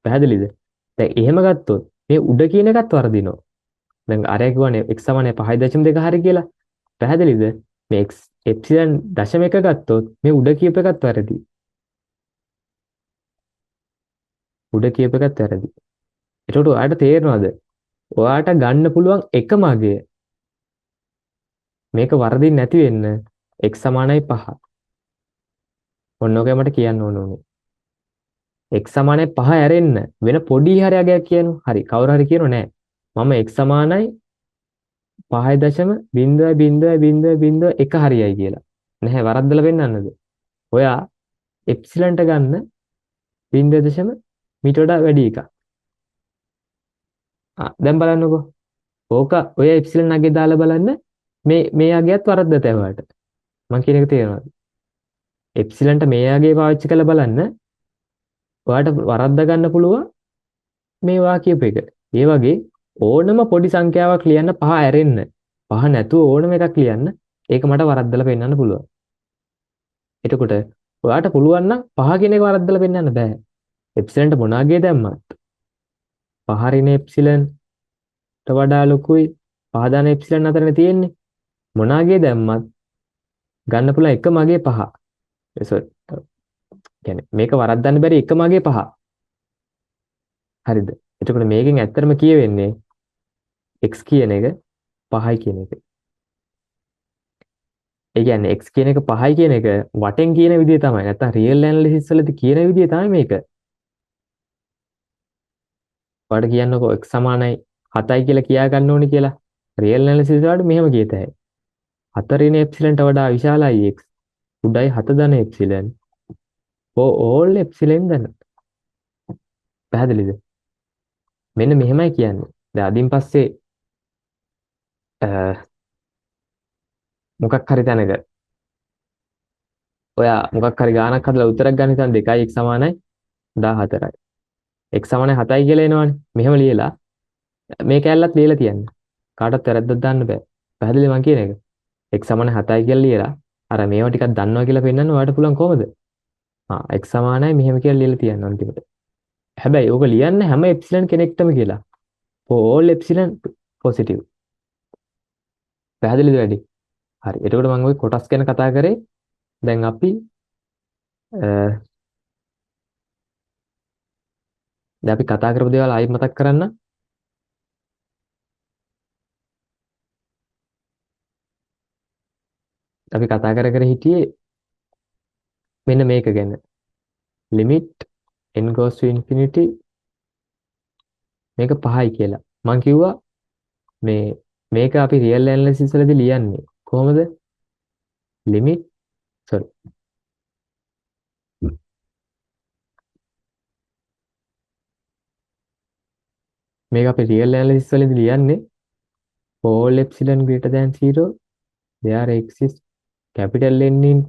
පැහැදිලිද? දැන් එහෙම ගත්තොත් මේ උඩ කියන එකත් වර්ධිනවා. දැන් අරයා කියවනේ x සමානයි 5.2 හරි කියලා. පැහැදිලිද? මේ x එප්සිලන් 0.1 ගත්තොත් මේ උඩ කියප එකත් වැරදි. උඩ කියප එකත් වැරදි. ඒකට ඔයාලට තේරෙනවද? ඔයාලට ගන්න පුළුවන් එකම අගය මේක වර්ධින් නැති වෙන්න x සමානයි 5. ඔන්න ඔකයි මට කියන්න ඕනේ. x සමානයි 5 ඇරෙන්න වෙන පොඩි හරි අගයක් කියනවා. හරි කවුරු හරි කියනෝ නෑ. මම x සමානයි 5.0.0.1 හරියයි කියලා. නැහැ වරද්දලා පෙන්නන්නද? ඔයා එප්සිලන්ට ගන්න 0.0 මීට වඩා වැඩි එකක්. දැන් බලන්නකෝ. ඕක ඔය එප්සිලන් අගේ දාලා බලන්න මේ අගයත් වරද්දත ඇවාට. මං කියන එක තේරෙනවද? එප්සිලන්ට මේ අගේ පාවිච්චි කරලා බලන්න ඔයාට වරද්ද ගන්න පුළුවන් මේවා කියපු එක. ඒ වගේ ඕනම පොඩි සංඛ්‍යාවක් ලියන්න 5 ඇරෙන්න. 5 නැතුව ඕනම එකක් ලියන්න. ඒක මට වරද්දලා පෙන්නන්න පුළුවන්. එතකොට ඔයාට පුළුවන් නම් 5 කියන එක වරද්දලා පෙන්නන්න බෑ. එප්සිලන්ට මොනාගේ දැම්මත් 5 රින එප්සිලන්ට වඩා ලොකුයි 5 දාන එප්සිලන් අතරනේ තියෙන්නේ. මොනාගේ දැම්මත් ගන්න පුළුවන් එකම අගේ 5. කියන්නේ මේක වරද්දන්න බැරි එකම අගේ 5. හරිද? එතකොට මේකෙන් ඇත්තටම කියවෙන්නේ x කියන එක 5යි කියන එක. ඒ කියන්නේ x කියන එක 5යි කියන එක වටෙන් කියන විදිය තමයි. නැත්තම් රියල් ඇනලිසිස් වලදී කියන විදිය තමයි මේක. ඔයාලට කියන්නකෝ x සමානයි 7යි කියලා කියා ගන්න ඕනේ කියලා. රියල් ඇනලිසිස් වලට මෙහෙම කියත හැකියි. 4 රින එප්සිලන්ට වඩා විශාලයි x උඩයි 7 ධන එප්සිලන් for all epsilon ධන. පැහැදිලිද? මෙන්න මෙහෙමයි කියන්නේ. දැන් අදින් පස්සේ මොකක් හරි තැනක ඔයා මොකක් හරි ගානක් හදලා උත්තරයක් ගන්න හිතන් 2යි x සමානයි 14යි. x සමානයි 7යි කියලා එනවනේ. මෙහෙම ලියලා මේ කැලලත් ලියලා තියන්න. කාටවත් වැරද්දක් දාන්න බෑ. පැහැදිලි මං කියන එක. x සමානයි 7යි කියලා ලියලා අර මේවා ටිකක් දන්නවා කියලා පෙන්නන්න ඔයාලට පුළුවන් කොහොමද? x සමානයි මෙහෙම කියලා ලියලා තියන්න අන්තිමට. හැබැයි ඕක ලියන්න හැම එප්සිලන් කෙනෙක්ටම කියලා. for all epsilon positive. පැහැදිලිද වැඩි? හරි. එතකොට මම ওই කොටස් ගැන කතා කරේ. දැන් අපි දැන් අපි කතා කරපු දේවල් ආයෙත් මතක් කරන්න. අපි කතා කර හිටියේ මෙන්න මේක ගැන. limit n goes to infinity මේක 5යි කියලා. මම කිව්වා මේක අපි real analysis වලදී ලියන්නේ කොහොමද? limit sorry මේක අපි real analysis වලදී ලියන්නේ for all epsilon greater than 0 there exists capital N in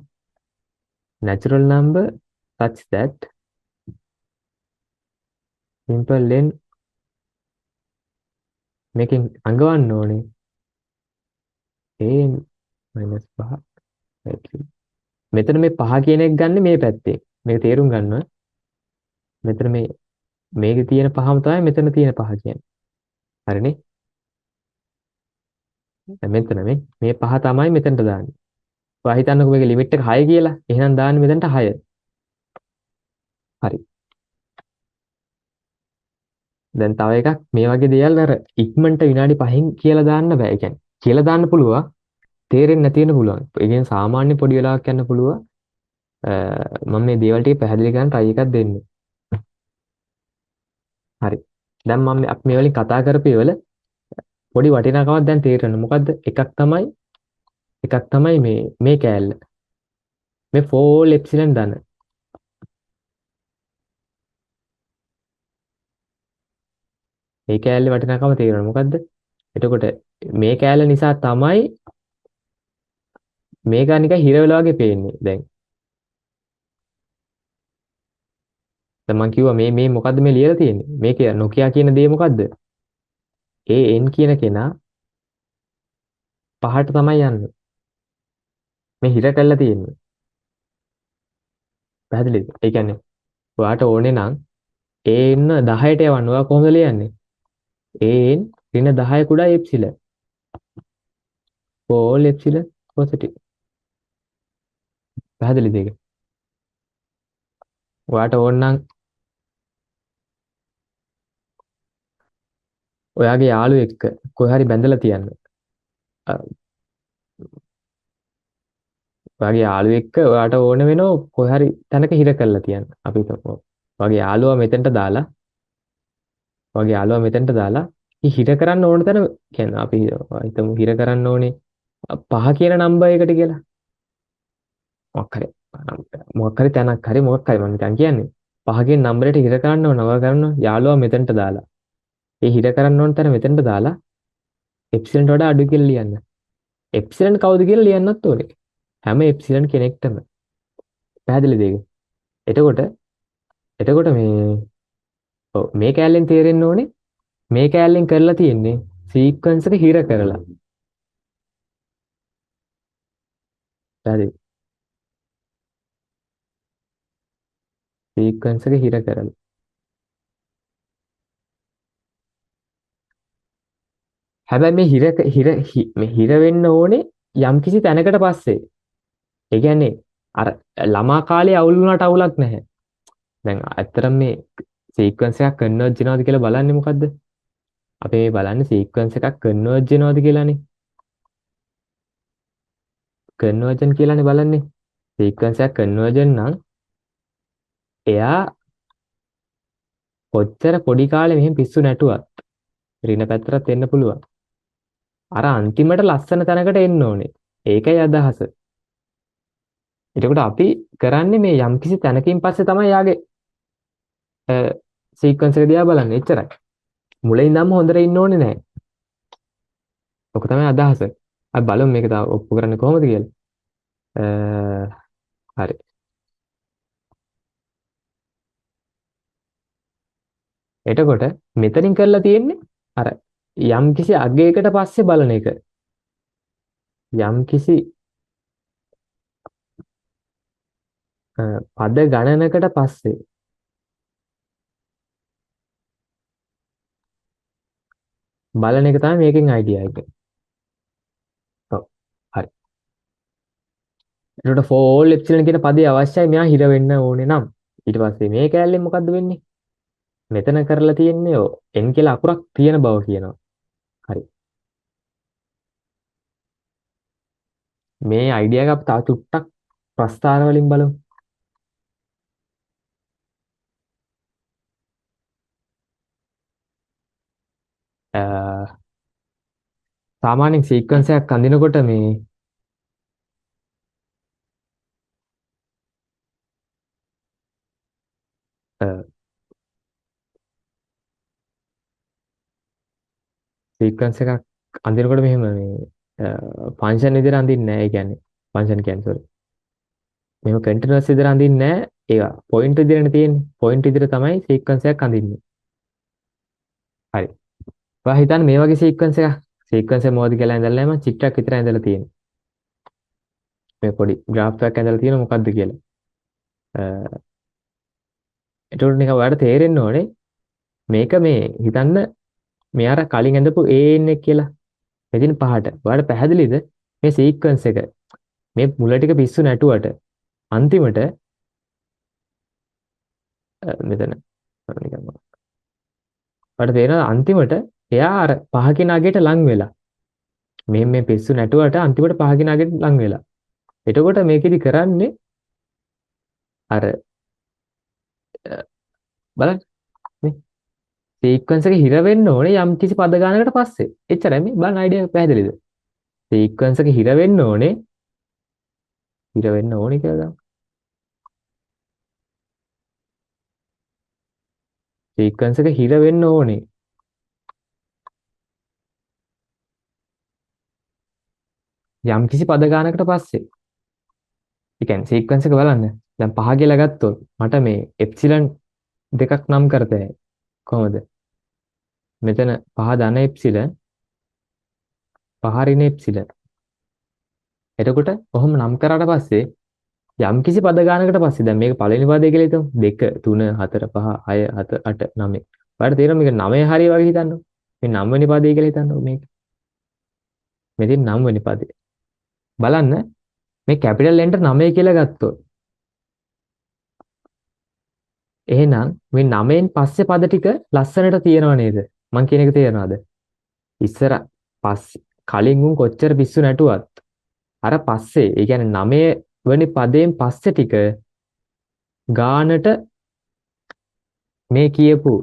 natural number such that simple n මේකෙන් අඟවන්න ඕනේ an minus 5 මෙතන මේ 5 කියන එක ගන්න මේ පැත්තේ මේක තේරුම් ගන්න මෙතන මේකේ තියෙන 5ම තමයි මෙතන තියෙන 5 කියන්නේ හරිනේ දැන් මෙතන මේ 5 තමයි මෙතනට දාන්නේ ඔයා හිතන්නකෝ මේකේ ලිමිට් එක 6 කියලා එහෙනම් දාන්නේ මෙතනට 6 හරි දැන් තව එකක් මේ වගේ දේවල් අර ඉක්මනට විනාඩි 5න් කියලා දාන්න බෑ. ඒ කියන්නේ කියලා දාන්න පුළුවන්. තේරෙන්නේ නැති වෙන්න පුළුවන්. ඒ කියන්නේ සාමාන්‍ය පොඩි වෙලාවක් යන්න පුළුවන්. මම මේ දේවල් ටික පැහැදිලි කරන්න try එකක් දෙන්නේ. හරි. දැන් මම අපි මේ වලින් කතා කරපේවල පොඩි වටිනාකමක් දැන් තේරෙනවා. මොකද්ද? එකක් තමයි මේ කෑල්ල. මේ 4 එප්සිලන් දන. මේ කෑල්ලේ වටිනාකම තේරෙනවා. මොකද්ද? එතකොට මේ කෑල්ල නිසා තමයි මේක නිකන් හිර වෙලා වගේ පේන්නේ. දැන් මම කිව්වා මේ මොකද්ද මේ ලියලා තියෙන්නේ? මේක නොකියා කියන දේ මොකද්ද? an කියන කෙනා පහට තමයි යන්නේ. මේ හිර කරලා තියෙන්නේ. පැහැදිලිද? ඒ කියන්නේ ඔයාට ඕනේ නම් an 10ට යවන්න. ඔයා කොහොමද ලියන්නේ? an ඍණ 10 කුඩා එප්සිලන්. all epsilon positive. පැහැදිලිද ඒක? ඔයාට ඕන නම් ඔයාගේ යාළුවෙක් කොහේ හරි බැඳලා තියන්න. ඔයාගේ යාළුවෙක් ඔයාට ඕන වෙනව කොහේ හරි තැනක හිර කරලා තියන්න. අපි හිතමු. ඔයාගේ යාළුවා මෙතෙන්ට දාලා හිර කරන්න ඕන තැන කියන්නේ අපි හිතමු හිර කරන්න ඕනේ 5 කියන නම්බර් එකට කියලා. මොකක් හරි තැනක් හරි මොකක් හරි මම නිකන් කියන්නේ 5 කියන නම්බරයට හිර කරන්න ඕන යාළුවා මෙතෙන්ට දාලා. ඒ හිර කරන්න ඕන තැන මෙතෙන්ට දාලා එප්සිලන්ට වඩා අඩු කියලා ලියන්න. එප්සිලන් කවුද කියලා ලියන්නත් ඕනේ. හැම එප්සිලන් කෙනෙක්ටම. පැහැදිලිද ඒක? එතකොට මේ කැලෙන් තේරෙන්න ඕනේ මේ කැලෙන් කරලා තියෙන්නේ සීක්වන්ස් එක හිර කරලා. පැහැදිලි? සීක්වන්ස් එක හිර කරලා. හැබැයි මේ හිර වෙන්න ඕනේ යම්කිසි තැනකට පස්සේ. ඒ කියන්නේ අර ළමා කාලේ අවුල් වුණාට අවුලක් නැහැ. දැන් ඇත්තටම මේ සීක්වන්ස් එකක් කන්වර්ජ් වෙනවද කියලා බලන්නේ මොකද්ද? අපි මේ බලන්නේ සීක්වන්ස් එකක් කන්වර්ජ් වෙනවද කියලානේ. කන්වර්ජන් කියලානේ බලන්නේ. සීක්වන්ස් එකක් කන්වර්ජන් නම් එයා කොච්චර පොඩි කාලේ මෙහෙම පිස්සු නැටුවත් ඍණ පැත්තට එන්න පුළුවන්. අර අන්තිමට ලස්සන තැනකට එන්න ඕනේ. ඒකයි අදහස. එතකොට අපි කරන්නේ මේ යම්කිසි තැනකින් පස්සේ තමයි යාගේ සීක්වන්ස් එක දිහා බලන්නේ. එච්චරයි. මුලින් ඉඳන්ම හොඳට ඉන්න ඕනේ නැහැ. ඔක තමයි අදහස. අපි බලමු මේක තව ඔප්පු කරන්නේ කොහොමද කියලා. හරි. එතකොට මෙතනින් කරලා තියෙන්නේ අර යම් කිසි අගයකට පස්සේ බලන එක. යම් කිසි පද ගණනකට පස්සේ බලන එක තමයි මේකෙන් අයිඩියා එක. ඔව්. හරි. එතකොට for all epsilon කියන පදේ අවශ්‍යයි මෙයා හිර වෙන්න ඕනේ නම් ඊට පස්සේ මේ කැලේ මොකද්ද වෙන්නේ? මෙතන කරලා තියෙන්නේ n කියලා අකුරක් තියෙන බව කියනවා. හරි. මේ අයිඩියා එක අපි තව චුට්ටක් ප්‍රස්තාර වලින් බලමු. සාමාන්‍යයෙන් සීක්වන්ස් එකක් අඳිනකොට මේ සීක්වන්ස් එකක් අඳිනකොට මෙහෙම මේ ෆන්ක්ෂන් විදිහට අඳින්නේ නැහැ. ඒ කියන්නේ ෆන්ක්ෂන් කියන්නේ sorry. මෙහෙම කන්ටිනියස් විදිහට අඳින්නේ නැහැ. ඒවා පොයින්ට් විදිහටනේ තියෙන්නේ. පොයින්ට් විදිහට තමයි සීක්වන්ස් එකක් අඳින්නේ. හරි. ඔයා හිතන්න මේ වගේ සීක්වන්ස් එකක්. සීක්වන්ස් එක මොකද කියලා ඇඳලා නැහැ මම චිත්‍රයක් විතර ඇඳලා තියෙන්නේ. මේ පොඩි ග්‍රාෆ් එකක් ඇඳලා තියෙන මොකද්ද කියලා. ඒකට නිකන් ඔයාලට තේරෙන්න ඕනේ මේක මේ හිතන්න මේ අර කලින් ඇඳපු AN එක කියලා. මෙදින පහට. ඔයාලට පැහැදිලිද මේ සීක්වන්ස් එක මේ මුල ටික පිස්සු නැටුවට අන්තිමට මෙතන නිකන් ඔයාලට තේරෙනවා අන්තිමට එයා අර පහකින් අගේට ලං වෙලා මේ පිස්සු නැටුවට අන්තිමට පහකින් අගේට ලං වෙලා. එතකොට මේකෙදි කරන්නේ අර බලන්න මේ සීක්වන්ස් එක හිර වෙන්න ඕනේ යම් කිසි පද ගානකට පස්සේ. එච්චරයි මේ බලන්න අයිඩියා එක පැහැදිලිද? සීක්වන්ස් එක හිර වෙන්න ඕනේ කියලා දාන්න. සීක්වන්ස් එක හිර වෙන්න ඕනේ යම් කිසි පද ගානකට පස්සේ. ඒ කියන්නේ සීක්වන්ස් එක බලන්න. දැන් 5 කියලා ගත්තොත් මට මේ එප්සිලන් දෙකක් නම් කරතේ කොහොමද? මෙතන 5 ධන එප්සිලන් 5 ඍණ එප්සිලන්. එතකොට කොහොම නම් කරාට පස්සේ යම් කිසි පද ගානකට පස්සේ දැන් මේක පළවෙනි පදේ කියලා හිතමු 2 3 4 5 6 7 8 9. ඔයාලට තේරෙනවා මේක 9 හරිය වගේ හිතන්න. මේ 9 වෙනි පදේ කියලා හිතන්න මේක. මෙතන 9 වෙනි පදේ. බලන්න මේ කැපිටල් N ට 9 කියලා ගත්තොත් එහෙනම් මේ 9න් පස්සේ පද ටික ලස්සනට තියෙනව නේද? මං කියන එක තේරෙනවද? ඉස්සර කලින් උන් කොච්චර පිස්සු නැටුවත් අර පස්සේ ඒ කියන්නේ 9 වෙනි පදයෙන් පස්සේ ටික ගානට මේ කියපු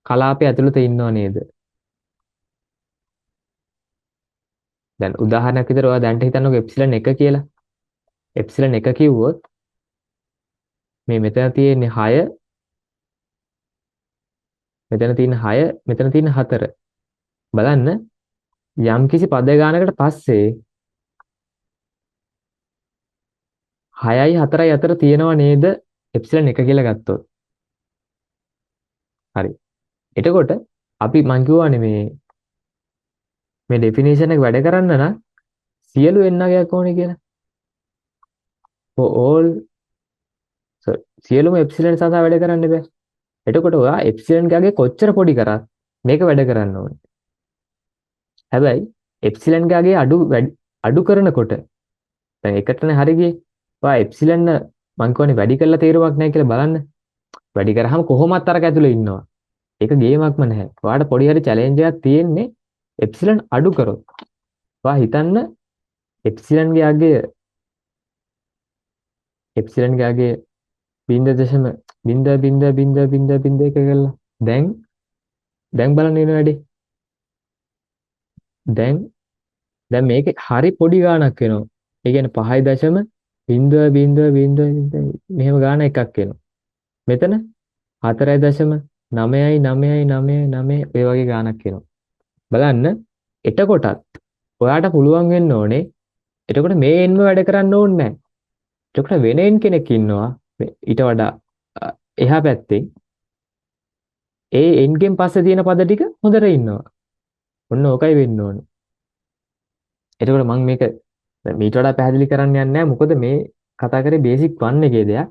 කලාපය ඇතුළත ඉන්නව නේද? දැන් උදාහරණයක් විදිහට ඔයා දැන්ට හිතන්නකෝ එප්සිලන් 1 කියලා. එප්සිලන් 1 කිව්වොත් මේ මෙතන තියෙන්නේ 6 මෙතන තියෙන 6 මෙතන තියෙන 4 බලන්න යම් කිසි පද ගානකට පස්සේ 6යි 4යි අතර තියෙනව නේද එප්සිලන් 1 කියලා ගත්තොත් හරි එතකොට අපි මං කියවනේ මේ ඩෙෆිනිෂන් එක වැඩ කරන්න නම් සියලු එන්නගයක් ඕනේ කියලා for all සියලුම එප්සිලන් සඳහා වැඩ කරන්න බෑ එතකොට ඔයා එප්සිලන් ගාගේ කොච්චර පොඩි කරත් මේක වැඩ කරන්න ඕනේ. හැබැයි එප්සිලන් ගාගේ අඩු කරනකොට දැන් එකටනේ හරි ගියේ. ඔයා එප්සිලන් මං කියන්නේ වැඩි කරලා තේරුමක් නැහැ කියලා බලන්න. වැඩි කරාම කොහොමත් අරක ඇතුලේ ඉන්නවා. ඒක ගේමක්ම නැහැ. ඔයාට පොඩි හරි චැලෙන්ජ් එකක් තියෙන්නේ එප්සිලන් අඩු කරොත්. ඔයා හිතන්න එප්සිලන් ගාගේ 0.0.0.0.1 කරලා දැන් බලන්න ඉන්න වැඩි. දැන් මේක හරි පොඩි ගාණක් වෙනවා. ඒ කියන්නේ 5.0.0.0 මෙහෙම ගාණ එකක් එනවා. මෙතන 4.99999 ඔය වගේ ගාණක් එනවා. බලන්න එතකොටත් ඔයාට පුළුවන් වෙන්න ඕනේ. එතකොට මේ එන්ම වැඩ කරන්න ඕනේ නැහැ. එතකොට වෙන එන් කෙනෙක් ඉන්නවා ඊට වඩා එහා පැත්තේ. ඒ එන්ගෙන් පස්සේ තියෙන පද ටික හොඳට ඉන්නවා. ඔන්න ඕකයි වෙන්න ඕනේ. එතකොට මම මේක මීට වඩා පැහැදිලි කරන්න යන්නේ නැහැ. මොකද මේ කතා කරේ බේසික් 1 එකේ දෙයක්.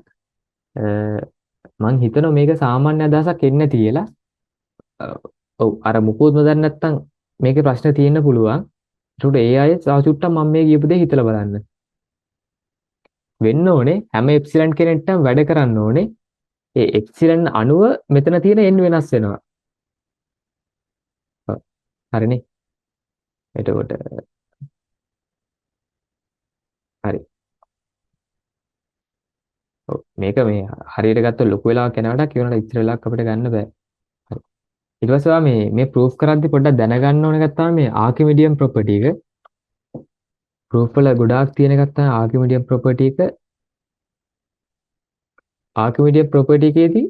මම හිතනවා මේක සාමාන්‍ය අදහසක් එන්නේ නැති කියලා. ඔව් අර මුකුත්ම දන්නේ නැත්නම් මේකේ ප්‍රශ්න තියෙන්න පුළුවන්. ඒකට ඒ අය තව චුට්ටක් මම මේ කියපු දේ හිතලා බලන්න. වෙන්න ඕනේ හැම එප්සිලන් කෙනෙක්ටම වැඩ කරන්න ඕනේ. ඒ එප්සිලන් අණුව මෙතන තියෙන n වෙනස් වෙනවා. ඔව්. හරිනේ. එතකොට හරි. ඔව් මේක මේ හරියට ගත්තොත් ලොකු වෙලාවක් යනකොට කියනකොට ඉච්චර වෙලාවක් අපිට ගන්න බෑ. හරි. ඊට පස්සේ ඔයා මේ ප්‍රූෆ් කරද්දි පොඩ්ඩක් දැනගන්න ඕන එකක් තමයි මේ ආකිමිඩියම් ප්‍රොපර්ටි එක. ප්‍රූෆ් වල ගොඩාක් තියෙන එකක් තමයි ආකිමිඩියම් ප්‍රොපර්ටි එක. ආකිමිඩියම් ප්‍රොපර්ටි එකේදී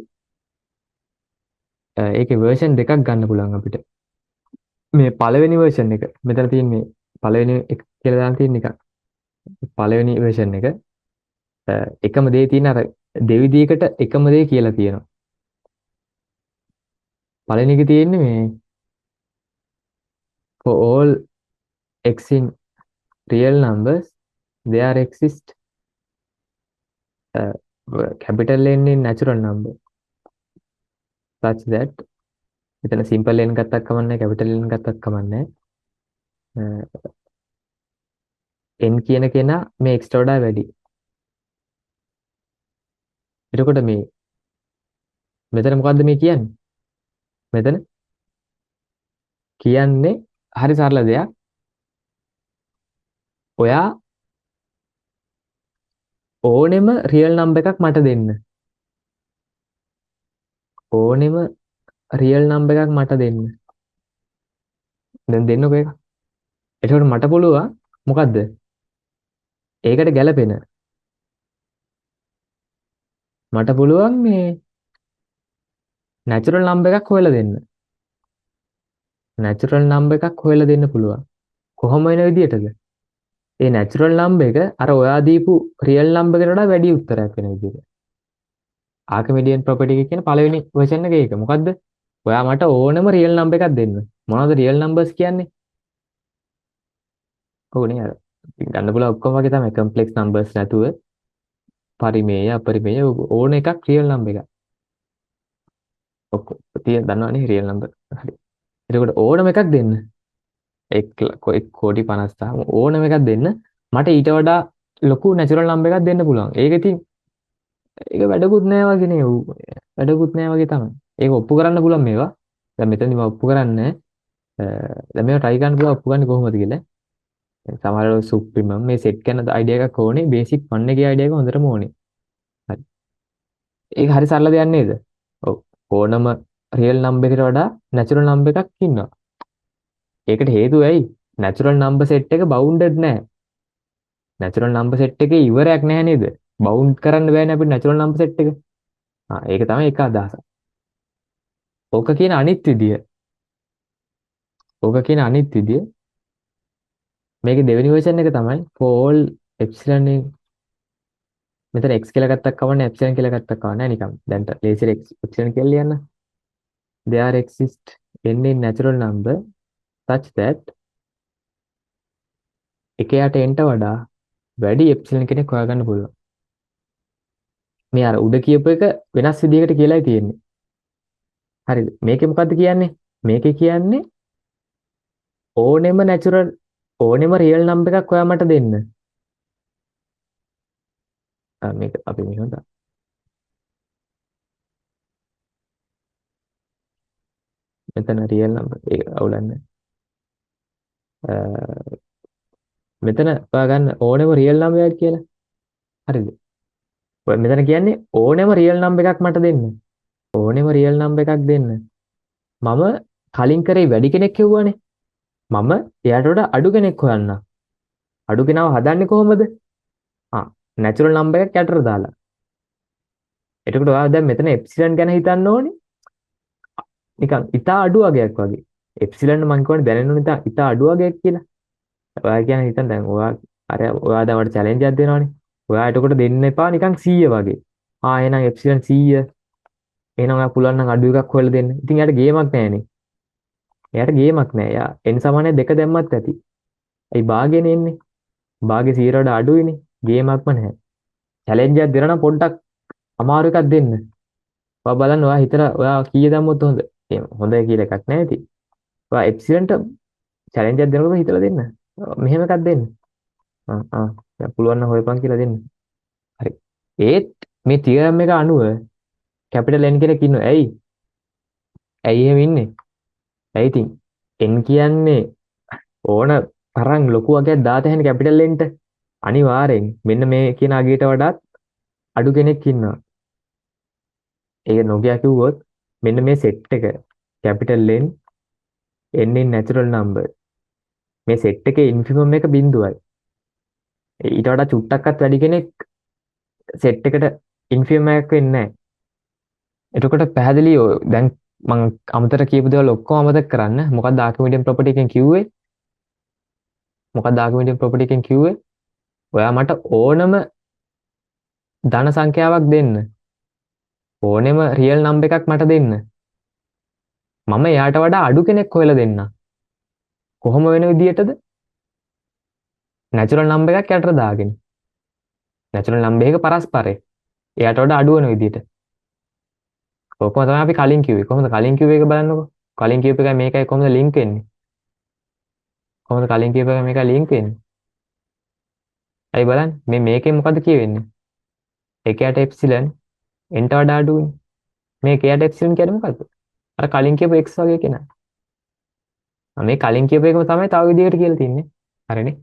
ඒකේ version දෙකක් ගන්න පුළුවන් අපිට. මේ පළවෙනි version එක මෙතන තියෙන මේ පළවෙනි එක කියලා දාන්න තියෙන එක. පළවෙනි version එක එකම දේ තියෙන අර දෙවිදියකට එකම දේ කියලා තියෙනවා. පළවෙනි එකේ තියෙන්නේ මේ for all x in real numbers there exist capital N in natural number such that මෙතන simple n ගත්තක් කමන්නේ capital N ගත්තක් කමන්නේ n කියන කෙනා මේ x ට වඩා වැඩි. එතකොට මේ මෙතන මොකද්ද මේ කියන්නේ? මෙතන කියන්නේ හරි සරල දෙයක්. ඔයා ඕනෙම රියල් නම්බර් එකක් මට දෙන්න. ඕනෙම රියල් නම්බර් එකක් මට දෙන්න. දැන් දෙන්නකෝ ඒක. එතකොට මට පුළුවන් මොකද්ද? ඒකට ගැලපෙන. මට පුළුවන් මේ නැචරල් නම්බර් එකක් හොයලා දෙන්න. නැචරල් නම්බර් එකක් හොයලා දෙන්න පුළුවන්. කොහොම වෙන විදියටද? ඒ නැචරල් නම්බර් එක අර ඔයා දීපු රියල් නම්බර් එකට වඩා වැඩි උත්තරයක් වෙන විදියට. ආකිමිඩියන් ප්‍රොපර්ටි එක කියන පළවෙනි version එක ඒක. මොකද්ද? ඔයා මට ඕනම රියල් නම්බර් එකක් දෙන්න. මොනවද රියල් නම්බර්ස් කියන්නේ? ඕනේ අර ගන්න පුළුවන් ඔක්කොම වගේ තමයි කම්ප්ලෙක්ස් නම්බර්ස් නැතුව පරිමේය අපරිමේය ඕන එකක් රියල් නම්බර් එකක්. ඔක්කොම තියෙන දන්නවනේ රියල් නම්බර්. හරි. එතකොට ඕනම එකක් දෙන්න. එක් කෝටි 50000 ඕනම එකක් දෙන්න. මට ඊට වඩා ලොකු නැචරල් නම්බර් එකක් දෙන්න පුළුවන්. ඒක ඉතින් ඒක වැඩකුත් නෑ වගේ නේ. වැඩකුත් නෑ වගේ තමයි. ඒක ඔප්පු කරන්න පුළුවන් මේවා. දැන් මෙතනදි මම ඔප්පු කරන්නේ දැන් මේවා try කරන්න පුළුවන් ඔප්පු ගන්න කොහොමද කියලා. සමහරවල් සුප්‍රීමම් මේ සෙට් කරන අයිඩියා එකක් ඕනේ. බේසික් 1 එකේ අයිඩියා එක හොඳටම ඕනේ. හරි. ඒක හරි සරල දෙයක් නේද? ඔව්. ඕනම රියල් නම්බර් එකට වඩා නැචරල් නම්බර් එකක් ඉන්නවා. ඒකට හේතුව ඇයි? නැචරල් නම්බර් සෙට් එක බවුන්ඩඩ් නෑ. නැචරල් නම්බර් සෙට් එකේ ඉවරයක් නැහැ නේද? බවුන්ඩ් කරන්න බෑනේ අපිට නැචරල් නම්බර් සෙට් එක. ඒක තමයි එක අදහස. ඕක කියන අනිත් විදිය. ඕක කියන අනිත් විදිය. මේකේ දෙවෙනි version එක තමයි for all epsilon in මෙතන x කියලා ගත්තක් කවන්නේ epsilon කියලා ගත්තක් කවන්නේ නිකන්. දැන් laser x epsilon කියලා ලියන්න. there exist n in natural number such that එකයට n ට වඩා වැඩි epsilon කෙනෙක් හොයාගන්න පුළුවන්. මේ අර උඩ කියපු එක වෙනස් විදිහකට කියලායි තියෙන්නේ. හරිද? මේකේ මොකද්ද කියන්නේ? මේකේ කියන්නේ ඕනෙම රියල් නම්බර් එකක් ඔයා මට දෙන්න. මේක අපි මෙහෙම දාමු. මෙතන රියල් නම්බර් ඒක අවුලන්නේ. මෙතන ඔයා ගන්න ඕනෙම රියල් නම්බර් එකක් කියලා. හරිද? ඔය මෙතන කියන්නේ ඕනෙම රියල් නම්බර් එකක් මට දෙන්න. ඕනෙම රියල් නම්බර් එකක් දෙන්න. මම කලින් කරේ වැඩි කෙනෙක් හෙව්වනේ. මම එයාට වඩා අඩු කෙනෙක් හොයන්න. අඩු කෙනාව හදන්නේ කොහොමද? නැචරල් නම්බර් එකක් යටට දාලා. එතකොට ඔයා දැන් මෙතන එප්සිලන් ගැන හිතන්න ඕනේ. නිකන් ඉතා අඩු වගයක් වගේ. එප්සිලන් මම කියන්නේ දැනෙන්න ඕනේ ඉතා අඩු වගයක් කියලා. ඔයා කියන හිතන්න දැන් ඔයා දැන් මට චැලෙන්ජ් එකක් දෙනවනේ. ඔයා එතකොට දෙන්න එපා නිකන් 100 වගේ. එහෙනම් එප්සිලන් 100. එහෙනම් ඔයා පුළුවන් නම් අඩු එකක් හොයලා දෙන්න. ඉතින් එයාට ගේමක් නැහැනේ. එයාට ගේමක් නැහැ. එයා n සමානයි 2 දැම්මත් ඇති. ඇයි භාගයනේ එන්නේ? භාගේ 100 වඩා අඩුයිනේ. ගේමක්ම නැහැ. චැලෙන්ජ් එකක් දෙනවා නම් පොඩ්ඩක් අමාරු එකක් දෙන්න. ඔයා බලන්න ඔයා හිතලා ඔයා කීය දැම්මොත් හොඳ. එහෙම හොඳයි කියලා එකක් නැහැ ඉතින්. ඔයා එප්සිලන්ට චැලෙන්ජ් එකක් දෙනකොට හිතලා දෙන්න. මෙහෙම එකක් දෙන්න. දැන් පුළුවන් නම් හොයපන් කියලා දෙන්න. හරි. ඒත් මේ තියරම් එක අනුව කැපිටල් N කෙනෙක් ඉන්නවා. ඇයි? ඇයි එහෙම ඉන්නේ? ඇයි ඉතින් N කියන්නේ ඕන තරම් ලොකු වගයක් දාත හැන කැපිටල් N ට අනිවාර්යෙන් මෙන්න මේ කියන අගයට වඩාත් අඩු කෙනෙක් ඉන්නවා. ඒක නොකිය කිව්වොත් මෙන්න මේ සෙට් එක capital N N in natural number මේ සෙට් එකේ ඉන්ෆිමම් එක බිඳුවයි. ඊට වඩා චුට්ටක්වත් වැඩි කෙනෙක් සෙට් එකට ඉන්ෆිමම් එකක් වෙන්නේ නැහැ. එතකොට පැහැදිලිව දැන් මම අමතර කියපු දේවල් ඔක්කොම අමතක කරන්න. මොකක්ද ආකිමිඩියන් ප්‍රොපර්ටි එකෙන් කිව්වේ? මොකක්ද ආකිමිඩියන් ප්‍රොපර්ටි එකෙන් කිව්වේ? ඔයා මට ඕනම ධන සංඛ්‍යාවක් දෙන්න. ඕනෙම රියල් නම්බර් එකක් මට දෙන්න. මම එයාට වඩා අඩු කෙනෙක් හොයලා දෙන්න. කොහොම වෙන විදියටද? නැචරල් නම්බර් එකක් යටට දාගෙන. නැචරල් නම්බර් එක පරස්පරේ. එයාට වඩා අඩු වෙන විදියට. කොහොමද තමයි අපි කලින් කිව්වේ. කොහොමද කලින් කිව්වේ එක බලන්නකෝ. කලින් කියපු එකයි මේකයි කොහොමද ලින්ක් වෙන්නේ? කොහොමද කලින් කියපු එකයි මේකයි ලින්ක් වෙන්නේ? හරි බලන්න. මේකෙන් මොකද කියවෙන්නේ? එකයට එප්සිලන් n ට වඩා අඩුයි. මේ කයට එප්සිලන් කියන්නේ මොකද්ද? අර කලින් කියපු x වගේ කෙනා. මේ කලින් කියපු එකම තමයි තව විදිහකට කියලා තින්නේ. හරිනේ.